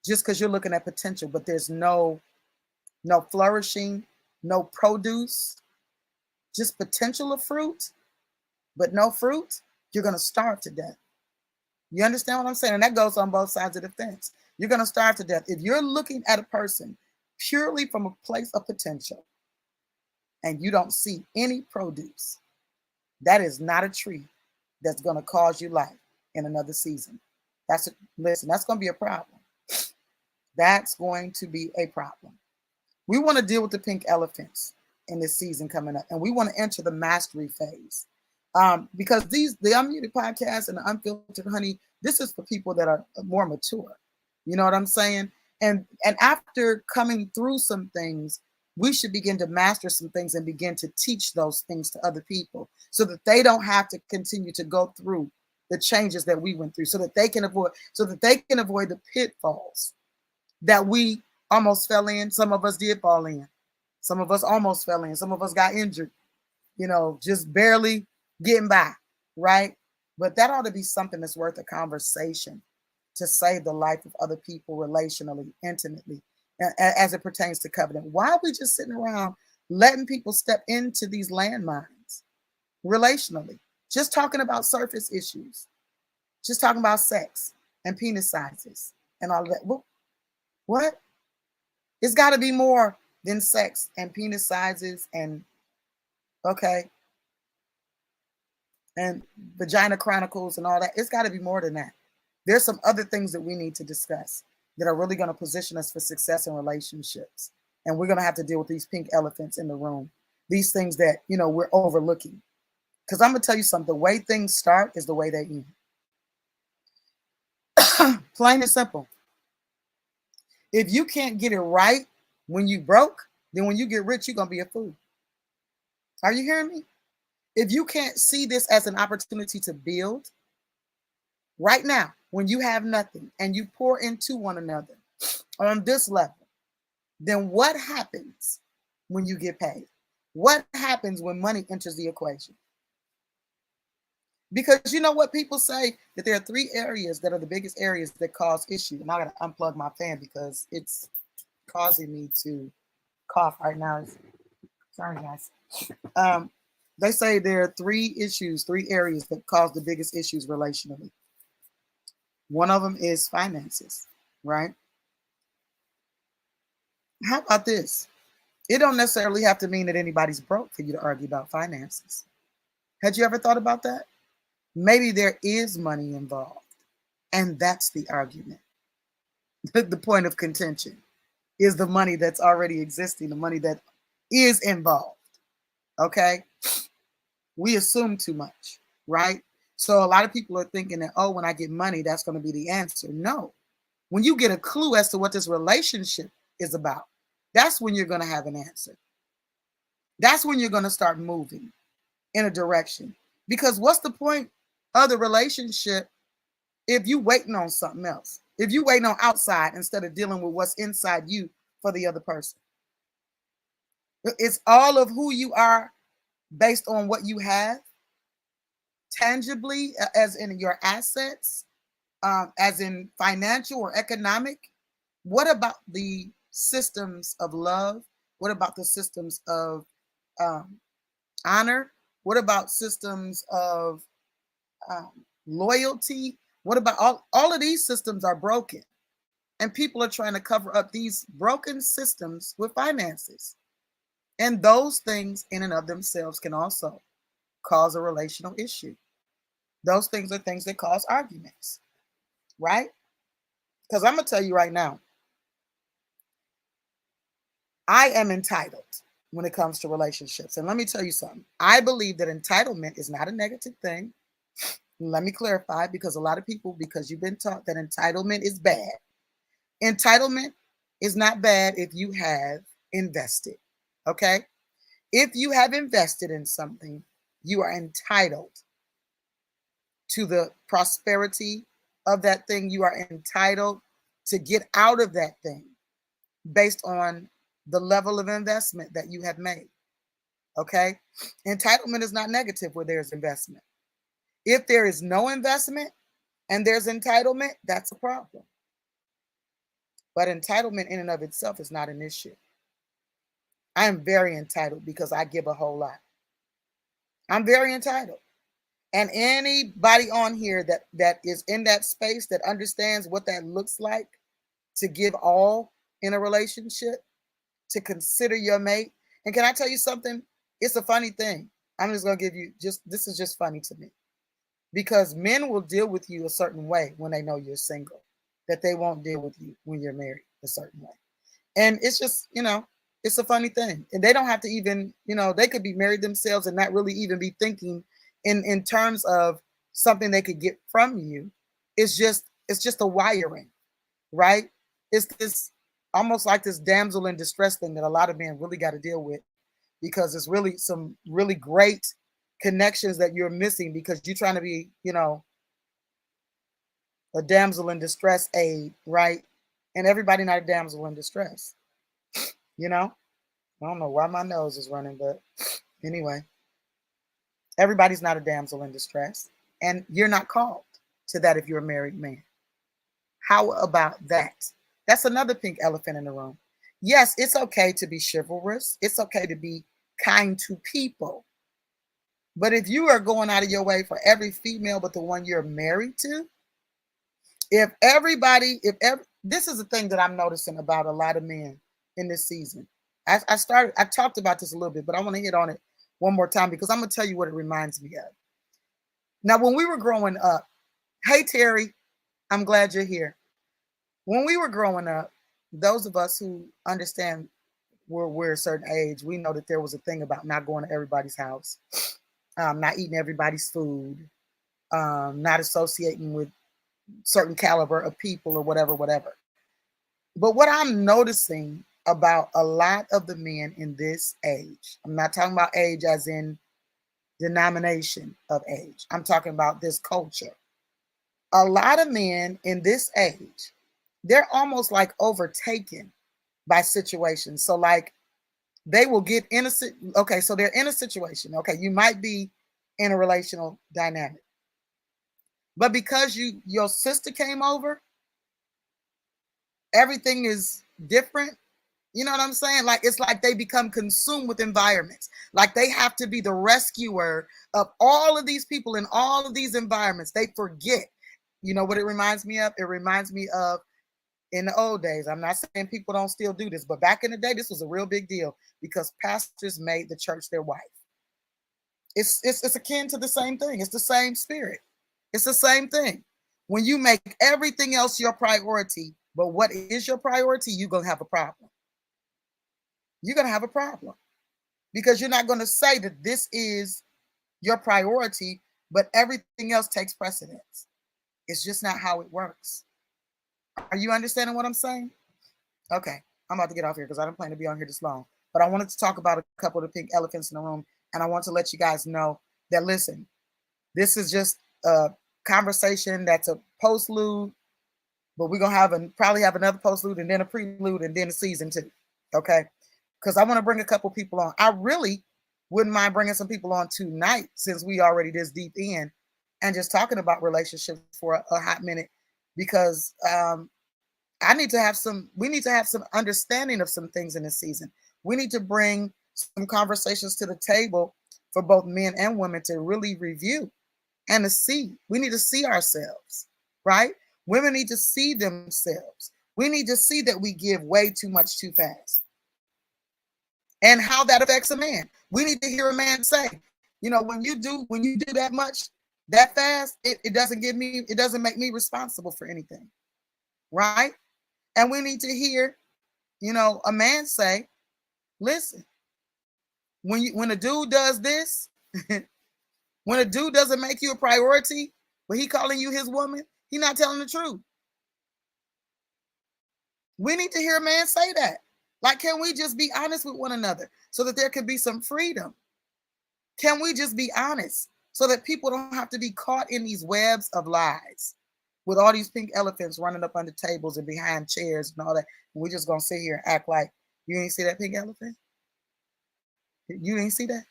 just because you're looking at potential, but there's no flourishing, no produce, just potential of fruit, but no fruit. You're going to starve to death. You understand what I'm saying? And that goes on both sides of the fence. You're going to starve to death. If you're looking at a person purely from a place of potential and you don't see any produce, that is not a tree that's going to cause you life in another season. Listen, that's going to be a problem. That's going to be a problem. We want to deal with the pink elephants in this season coming up, and we want to enter the mastery phase. Because the Unmuted podcast and the Unfiltered Honey, this is for people that are more mature. You know what I'm saying? And after coming through some things, we should begin to master some things and begin to teach those things to other people so that they don't have to continue to go through the changes that we went through, so that they can avoid the pitfalls that we almost fell in. Some of us did fall in. Some of us almost fell in. Some of us got injured, just barely getting by, right? But that ought to be something that's worth a conversation to save the life of other people relationally, intimately, as it pertains to covenant. Why are we just sitting around letting people step into these landmines relationally? Just talking about surface issues, just talking about sex and penis sizes and all of that. What? It's got to be more than sex and penis sizes and vagina chronicles and all that. It's got to be more than that. There's some other things that we need to discuss that are really going to position us for success in relationships. And we're going to have to deal with these pink elephants in the room, these things that, we're overlooking. Because I'm going to tell you something, the way things start is the way they end. Plain and simple. If you can't get it right when you broke, then when you get rich, you're going to be a fool. Are you hearing me? If you can't see this as an opportunity to build right now, when you have nothing and you pour into one another on this level, then what happens when you get paid? What happens when money enters the equation? Because you know what people say, that there are 3 areas that are the biggest areas that cause issue. And I got to unplug my fan because it's causing me to cough right now. Sorry, guys. They say there are 3 areas that cause the biggest issues relationally. One of them is finances, right? How about this? It don't necessarily have to mean that anybody's broke for you to argue about finances. Had you ever thought about that? Maybe there is money involved, and that's the argument. The point of contention is the money that's already existing, the money that is involved, okay? We assume too much, right? So a lot of people are thinking that, when I get money, that's going to be the answer. No. When you get a clue as to what this relationship is about, that's when you're going to have an answer. That's when you're going to start moving in a direction. Because what's the point of the relationship if you waiting on something else? If you waiting on outside instead of dealing with what's inside you for the other person. It's all of who you are based on what you have tangibly, as in your assets, as in financial or economic. What about the systems of love? What about the systems of honor? What about systems of loyalty? What about all of these systems are broken, and people are trying to cover up these broken systems with finances. And those things in and of themselves can also cause a relational issue. Those things are things that cause arguments, right? Because I'm going to tell you right now, I am entitled when it comes to relationships. And let me tell you something. I believe that entitlement is not a negative thing. Let me clarify, because a lot of people, because you've been taught that entitlement is bad. Entitlement is not bad if you have invested, okay? If you have invested in something, you are entitled to the prosperity of that thing. You are entitled to get out of that thing based on the level of investment that you have made, okay? Entitlement is not negative where there's investment. If there is no investment and there's entitlement, that's a problem. But entitlement in and of itself is not an issue. I am very entitled because I give a whole lot. I'm very entitled. And anybody on here that is in that space that understands what that looks like, to give all in a relationship, to consider your mate. And can I tell you something? It's a funny thing. I'm just going to give you this is just funny to me. Because men will deal with you a certain way when they know you're single, that they won't deal with you when you're married a certain way. And it's just, it's a funny thing. And they don't have to even, they could be married themselves and not really even be thinking in terms of something they could get from you. It's just a wiring, right? It's this almost like this damsel in distress thing that a lot of men really got to deal with, because it's really some really great connections that you're missing because you're trying to be, a damsel in distress aid, right? And everybody not a damsel in distress, I don't know why my nose is running, but anyway, everybody's not a damsel in distress, and you're not called to that if you're a married man. How about that? That's another pink elephant in the room. Yes, it's okay to be chivalrous. It's okay to be kind to people. But if you are going out of your way for every female but the one you're married to, this is the thing that I'm noticing about a lot of men in this season. I talked about this a little bit, but I want to hit on it one more time because I'm going to tell you what it reminds me of. Now, when we were growing up, hey, Terry, I'm glad you're here. When we were growing up, those of us who understand we're a certain age, we know that there was a thing about not going to everybody's house, not eating everybody's food, not associating with certain caliber of people or whatever. But what I'm noticing about a lot of the men in this age, I'm not talking about age as in denomination of age. I'm talking about this culture. A lot of men in this age, they're almost like overtaken by situations. So like they will get in okay, so they're in a situation. Okay, you might be in a relational dynamic. But because your sister came over, everything is different. You know what I'm saying? Like it's like they become consumed with environments. Like they have to be the rescuer of all of these people in all of these environments. They forget. You know what it reminds me of? It reminds me of in the old days. I'm not saying people don't still do this, but back in the day, this was a real big deal because pastors made the church their wife. It's akin to the same thing. It's the same spirit. It's the same thing. When you make everything else your priority, but what is your priority, you're going to have a problem. You're going to have a problem because you're not going to say that this is your priority, but everything else takes precedence. It's just not how it works. Are you understanding what I'm saying? Okay, I'm about to get off here because I don't plan to be on here this long. but I wanted to talk about a couple of the pink elephants in the room. And I want to let you guys know that, listen, this is just a conversation that's a postlude, but we're going to probably have another postlude and then a prelude and then a season 2. Okay. Because I want to bring a couple people on. I really wouldn't mind bringing some people on tonight, since we already this deep in, and just talking about relationships for a hot minute, because we need to have some understanding of some things in this season. We need to bring some conversations to the table for both men and women to really review and to see. We need to see ourselves, right? Women need to see themselves. We need to see that we give way too much too fast, and how that affects a man. We need to hear a man say, when you do that much that fast, it doesn't make me responsible for anything, right? And we need to hear, a man say, listen, when a dude does this, when a dude doesn't make you a priority, but he calling you his woman, he not telling the truth. We need to hear a man say that. Like, can we just be honest with one another so that there can be some freedom? Can we just be honest so that people don't have to be caught in these webs of lies with all these pink elephants running up under tables and behind chairs and all that? And we're just going to sit here and act like you ain't see that pink elephant? You ain't see that?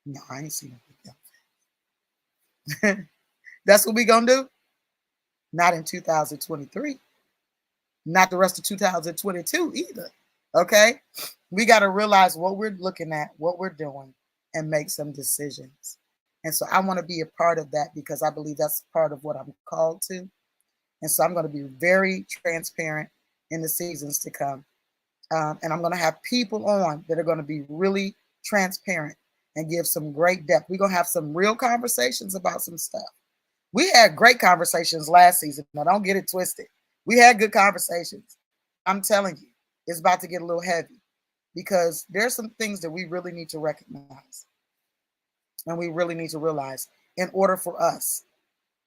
No, I ain't seen that pink elephant. That's what we going to do? Not in 2023. Not the rest of 2022 either. Okay? We got to realize what we're looking at, what we're doing, and make some decisions. And so I want to be a part of that, because I believe that's part of what I'm called to. And so I'm going to be very transparent in the seasons to come. And I'm going to have people on that are going to be really transparent and give some great depth. We're going to have some real conversations about some stuff. We had great conversations last season. Now, don't get it twisted. We had good conversations. I'm telling you, it's about to get a little heavy, because there's some things that we really need to recognize and we really need to realize in order for us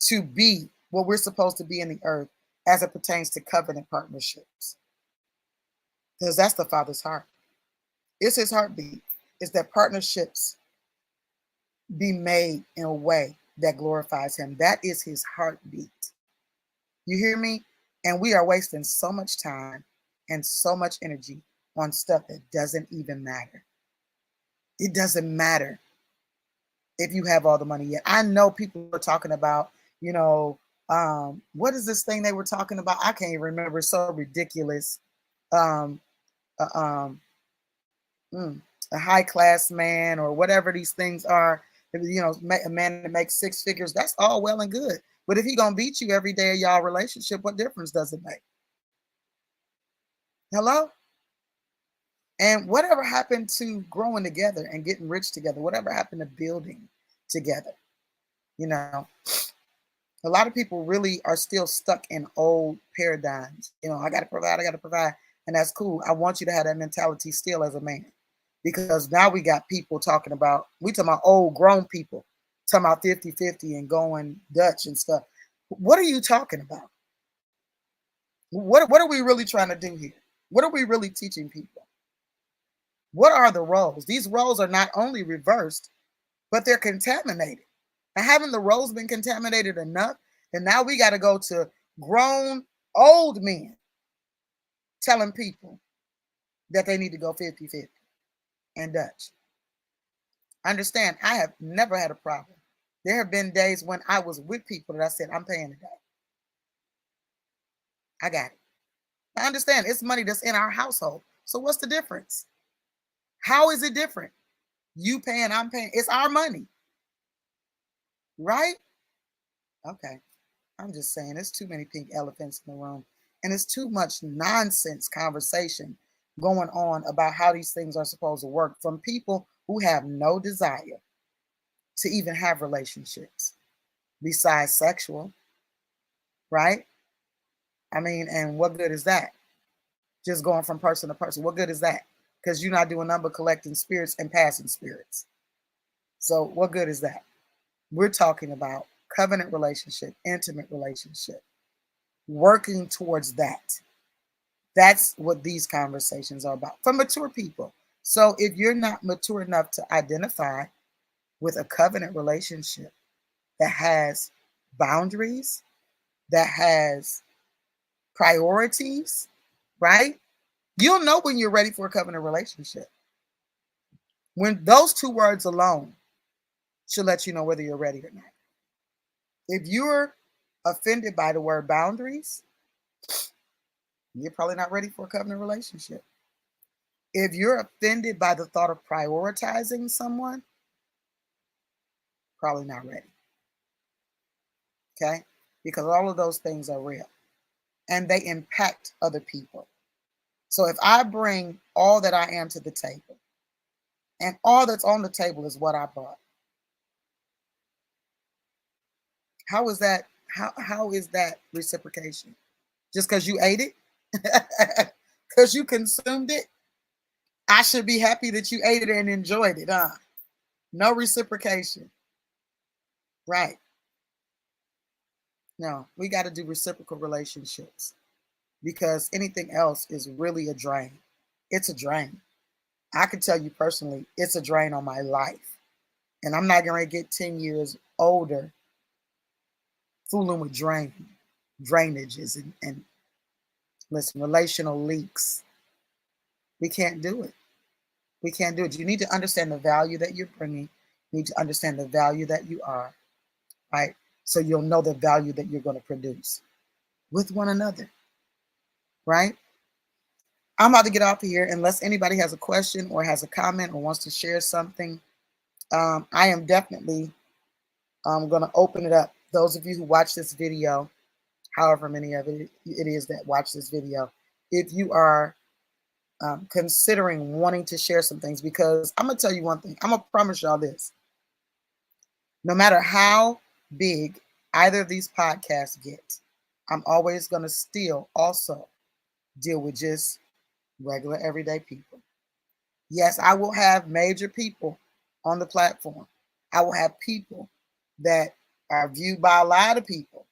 to be what we're supposed to be in the earth as it pertains to covenant partnerships. Because that's the Father's heart. It's his heartbeat. It's that partnerships be made in a way that glorifies him. That is his heartbeat. You hear me? And we are wasting so much time and so much energy on stuff that doesn't even matter. It doesn't matter if you have all the money yet. I know people are talking about, what is this thing they were talking about? I can't even remember. It's so ridiculous. A high class man, or whatever these things are, a man that makes 6 figures. That's all well and good. But if he gonna beat you every day of y'all relationship, what difference does it make? Hello? And whatever happened to growing together and getting rich together? Whatever happened to building together? A lot of people really are still stuck in old paradigms. I got to provide. And that's cool. I want you to have that mentality still as a man, because now we got people talking about old grown people talking about 50-50 and going Dutch and stuff. What are you talking about? What are we really trying to do here? What are we really teaching people? What are the roles? These roles are not only reversed, but they're contaminated. And haven't the roles been contaminated enough? And now we got to go to grown old men telling people that they need to go 50-50 and Dutch. Understand, I have never had a problem. There have been days when I was with people that I said, I'm paying today. I got it. I understand it's money that's in our household. So what's the difference? How is it different? You paying, I'm paying. It's our money. Right? Okay. I'm just saying, there's too many pink elephants in the room. And it's too much nonsense conversation going on about how these things are supposed to work from people who have no desire to even have relationships besides sexual. Right? I mean, and what good is that? Just going from person to person. What good is that? Because you're not doing nothing but collecting spirits and passing spirits. So what good is that? We're talking about covenant relationship, intimate relationship, working towards that. That's what these conversations are about for mature people. So if you're not mature enough to identify with a covenant relationship that has boundaries, that has priorities, right? You'll know when you're ready for a covenant relationship. When those two words alone should let you know whether you're ready or not. If you're offended by the word boundaries, you're probably not ready for a covenant relationship. If you're offended by the thought of prioritizing someone, probably not ready. Okay? Because all of those things are real and they impact other people. So if I bring all that I am to the table, and all that's on the table is what I bought, how is that? How is that reciprocation? Just because you ate it? Because you consumed it? I should be happy that you ate it and enjoyed it, huh? No reciprocation. Right. No, we got to do reciprocal relationships because anything else is really a drain. It's a drain. I can tell you personally, it's a drain on my life. And I'm not going to get 10 years older fooling with drainages and listen, relational leaks. We can't do it. We can't do it. You need to understand the value that you're bringing. You need to understand the value that you are, right? So you'll know the value that you're going to produce with one another, right? I'm about to get off of here unless anybody has a question or has a comment or wants to share something. I am definitely going to open it up. Those of you who watch this video, however many of it is that watch this video, if you are considering wanting to share some things, because I'm going to tell you one thing. I'm going to promise y'all this. No matter how big either of these podcasts get, I'm always going to still also deal with just regular everyday people. Yes, I will have major people on the platform. I will have people that are viewed by a lot of people.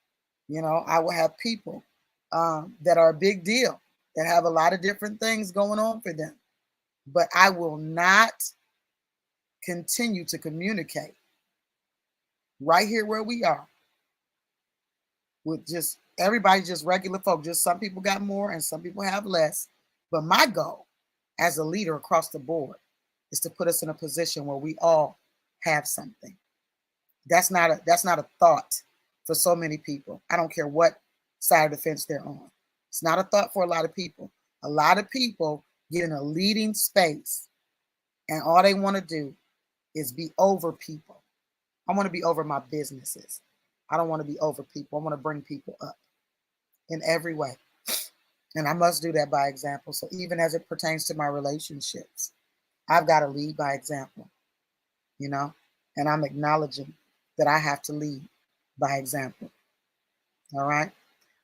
You know, I will have people that are a big deal, that have a lot of different things going on for them. But I will not continue to communicate right here where we are with just everybody, just regular folk. Just some people got more and some people have less. But my goal as a leader across the board is to put us in a position where we all have something. That's not a thought for so many people. I don't care what side of the fence they're on. It's not a thought for a lot of people. A lot of people get in a leading space and all they want to do is be over people. I want to be over my businesses. I don't want to be over people. I want to bring people up in every way. And I must do that by example. So even as it pertains to my relationships, I've got to lead by example, you know, and I'm acknowledging that I have to lead by example. All right.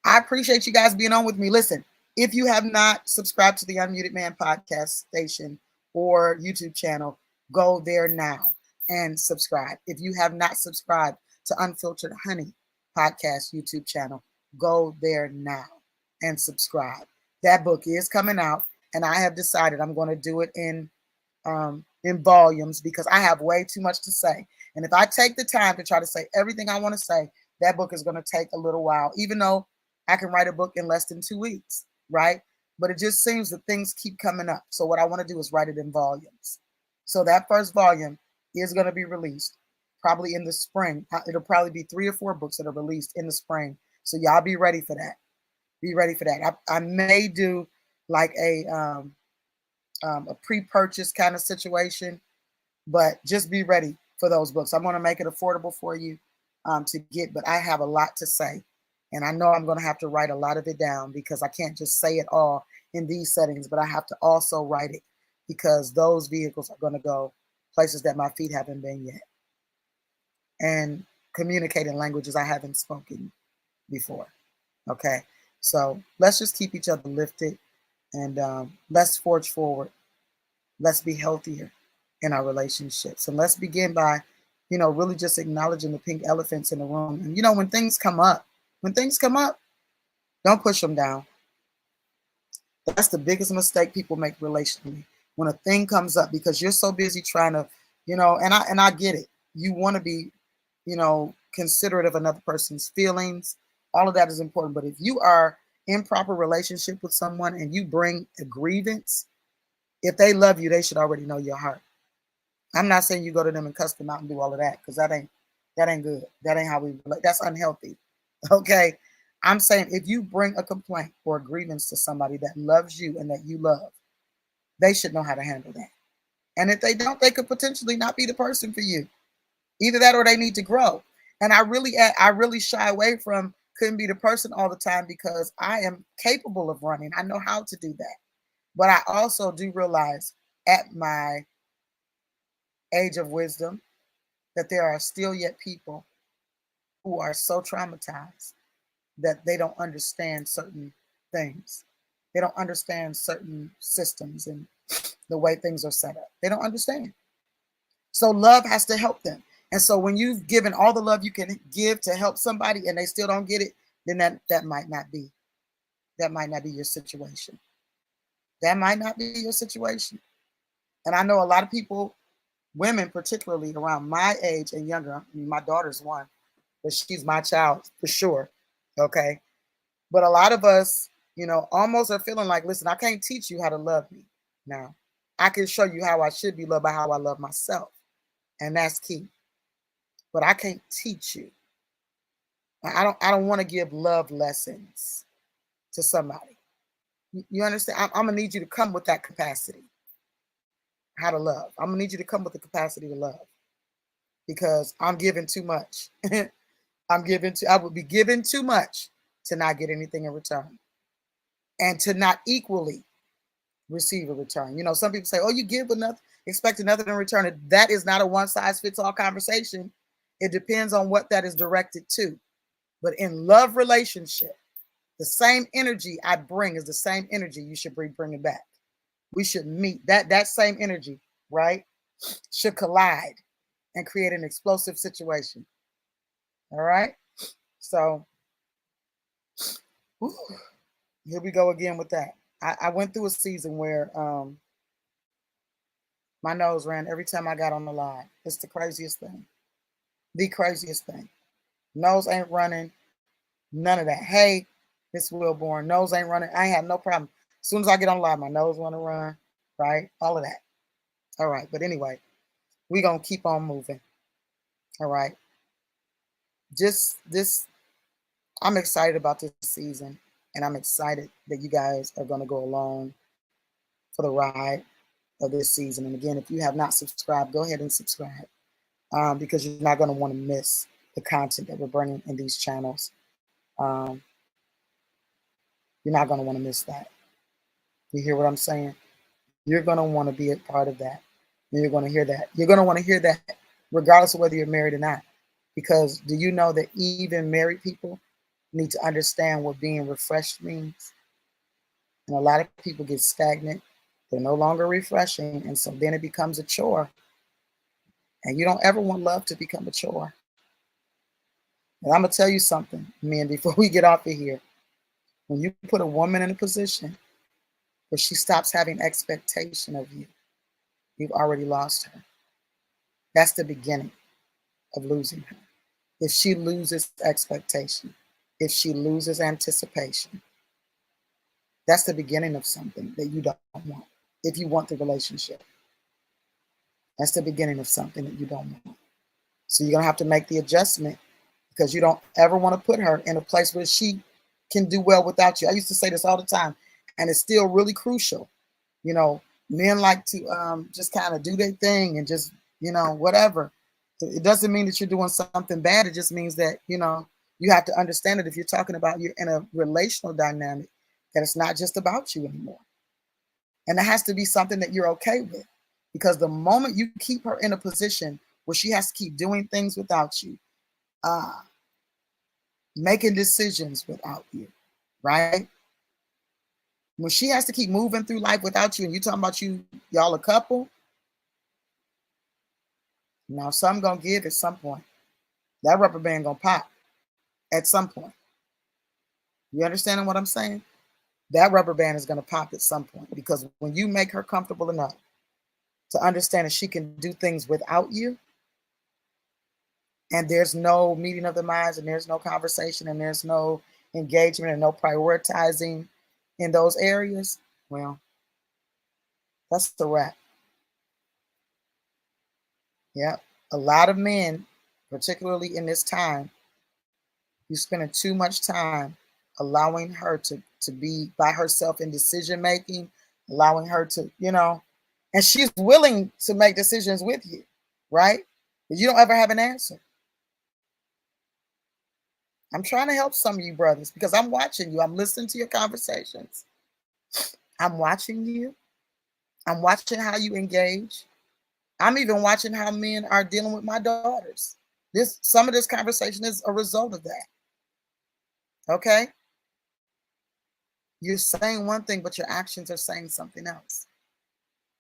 I appreciate you guys being on with me. Listen, if you have not subscribed to the Unmuted Man podcast station or YouTube channel, go there now and subscribe. If you have not subscribed to Unfiltered Honey podcast YouTube channel, go there now and subscribe. That book is coming out, and I have decided I'm going to do it in volumes because I have way too much to say. And if I take the time to try to say everything I want to say, that book is going to take a little while, even though I can write a book in less than 2 weeks, right? But it just seems that things keep coming up. So what I want to do is write it in volumes. So that first volume is going to be released probably in the spring. It'll probably be 3 or 4 books that are released in the spring. So y'all be ready for that. Be ready for that. I may do like a pre-purchase kind of situation, but just be ready for those books. I'm going to make it affordable for you to get, but I have a lot to say. And I know I'm going to have to write a lot of it down because I can't just say it all in these settings, but I have to also write it because those vehicles are going to go places that my feet haven't been yet and communicate in languages I haven't spoken before. Okay. So let's just keep each other lifted and let's forge forward. Let's be healthier in our relationships. And let's begin by, you know, really just acknowledging the pink elephants in the room. And, you know, when things come up, don't push them down. That's the biggest mistake people make relationally. When a thing comes up, because you're so busy trying to, and I get it. You want to be, considerate of another person's feelings. All of that is important. But if you are in proper relationship with someone and you bring a grievance, if they love you, they should already know your heart. I'm not saying you go to them and cuss them out and do all of that, because that ain't good. That ain't how we relate. That's unhealthy. Okay. I'm saying if you bring a complaint or a grievance to somebody that loves you and that you love, they should know how to handle that. And if they don't, they could potentially not be the person for you. Either that or they need to grow. And I really shy away from couldn't be the person all the time, because I am capable of running. I know how to do that. But I also do realize at my age of wisdom that there are still yet people who are so traumatized that they don't understand certain things. They don't understand certain systems and the way things are set up. They don't understand. So love has to help them. And so when you've given all the love you can give to help somebody and they still don't get it, then that might not be your situation. That might not be your situation. And I know a lot of people, women particularly around my age and younger. I mean, my daughter's one, but she's my child for sure. Okay. But a lot of us, almost are feeling like, listen, I can't teach you how to love me. Now, I can show you how I should be loved by how I love myself. And that's key. But I can't teach you. I don't want to give love lessons to somebody. You understand? I'm gonna need you to come with that capacity. How to love. I'm gonna need you to come with the capacity to love. Because I'm giving too much. I would be giving too much to not get anything in return. And to not equally receive a return. Some people say, oh, you give enough, expect nothing in return. That is not a one size fits all conversation. It depends on what that is directed to. But in love relationship, the same energy I bring is the same energy you should be bringing back. We should meet that same energy, right? Should collide and create an explosive situation. All right. So whew, here we go again with that. I went through a season where my nose ran every time I got on the line. It's the craziest thing. The craziest thing. Nose ain't running. None of that. Hey, Miss Wilborn, nose ain't running. I ain't have no problem. As soon as I get on live, my nose want to run, right? All of that. All right. But anyway, we're going to keep on moving. All right. Just this, I'm excited about this season, and I'm excited that you guys are going to go along for the ride of this season. And again, if you have not subscribed, go ahead and subscribe, because you're not going to want to miss the content that we're bringing in these channels. You're not going to want to miss that. You hear what I'm saying? You're going to want to be a part of that. And you're going to hear that. You're going to want to hear that regardless of whether you're married or not. Because do you know that even married people need to understand what being refreshed means? And a lot of people get stagnant. They're no longer refreshing. And so then it becomes a chore. And you don't ever want love to become a chore. And I'm going to tell you something, men, before we get off of here. When you put a woman in a position where she stops having expectation of you, you've already lost her. That's the beginning of losing her. If she loses expectation, if she loses anticipation, that's the beginning of something that you don't want. If you want the relationship, that's the beginning of something that you don't want. So you're going to have to make the adjustment, because you don't ever want to put her in a place where she can do well without you. I used to say this all the time, and it's still really crucial. Men like to just kind of do their thing and just, whatever. It doesn't mean that you're doing something bad. It just means that, you have to understand that if you're talking about you're in a relational dynamic, that it's not just about you anymore. And it has to be something that you're okay with. Because the moment you keep her in a position where she has to keep doing things without you, making decisions without you, right? When she has to keep moving through life without you, and you talking about y'all a couple, now something gonna give at some point. That rubber band gonna pop at some point. You understanding what I'm saying? that rubber band is going to pop at some point, because when you make her comfortable enough to understand that she can do things without you, and there's no meeting of the minds, and there's no conversation, and there's no engagement, and no prioritizing in those areas, well, that's the wrap. Yeah. A lot of men, particularly in this time, you're spending too much time allowing her to be by herself in decision making, allowing her to, and she's willing to make decisions with you, right? But you don't ever have an answer. I'm trying to help some of you brothers because I'm watching you. I'm listening to your conversations. I'm watching you. I'm watching how you engage. I'm even watching how men are dealing with my daughters. Some of this conversation is a result of that. Okay? You're saying one thing, but your actions are saying something else.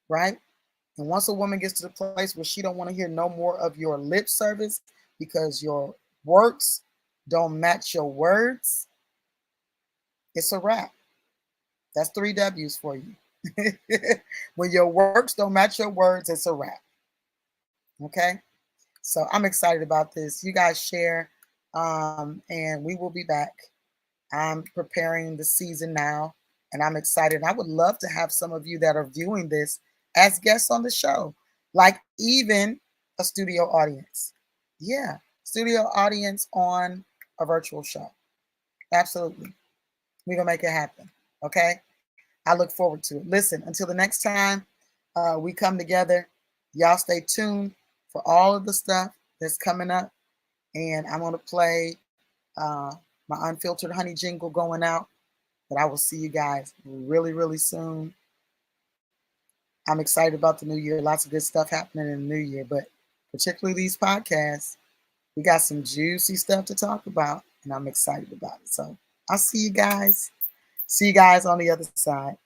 Right? And once a woman gets to the place where she don't want to hear no more of your lip service because your works don't match your words, it's a wrap. That's 3 W's for you. When your works don't match your words, it's a wrap. Okay? So I'm excited about this. You guys share, and we will be back. I'm preparing the season now, and I'm excited. I would love to have some of you that are viewing this as guests on the show, like even a studio audience. Yeah, studio audience on a virtual show. Absolutely. We're going to make it happen. Okay? I look forward to it. Listen, until the next time we come together, y'all stay tuned for all of the stuff that's coming up. And I'm going to play my Unfiltered Honey jingle going out. But I will see you guys really, really soon. I'm excited about the new year. Lots of good stuff happening in the new year. But particularly these podcasts, we got some juicy stuff to talk about. And I'm excited about it. So I'll see you guys. See you guys on the other side.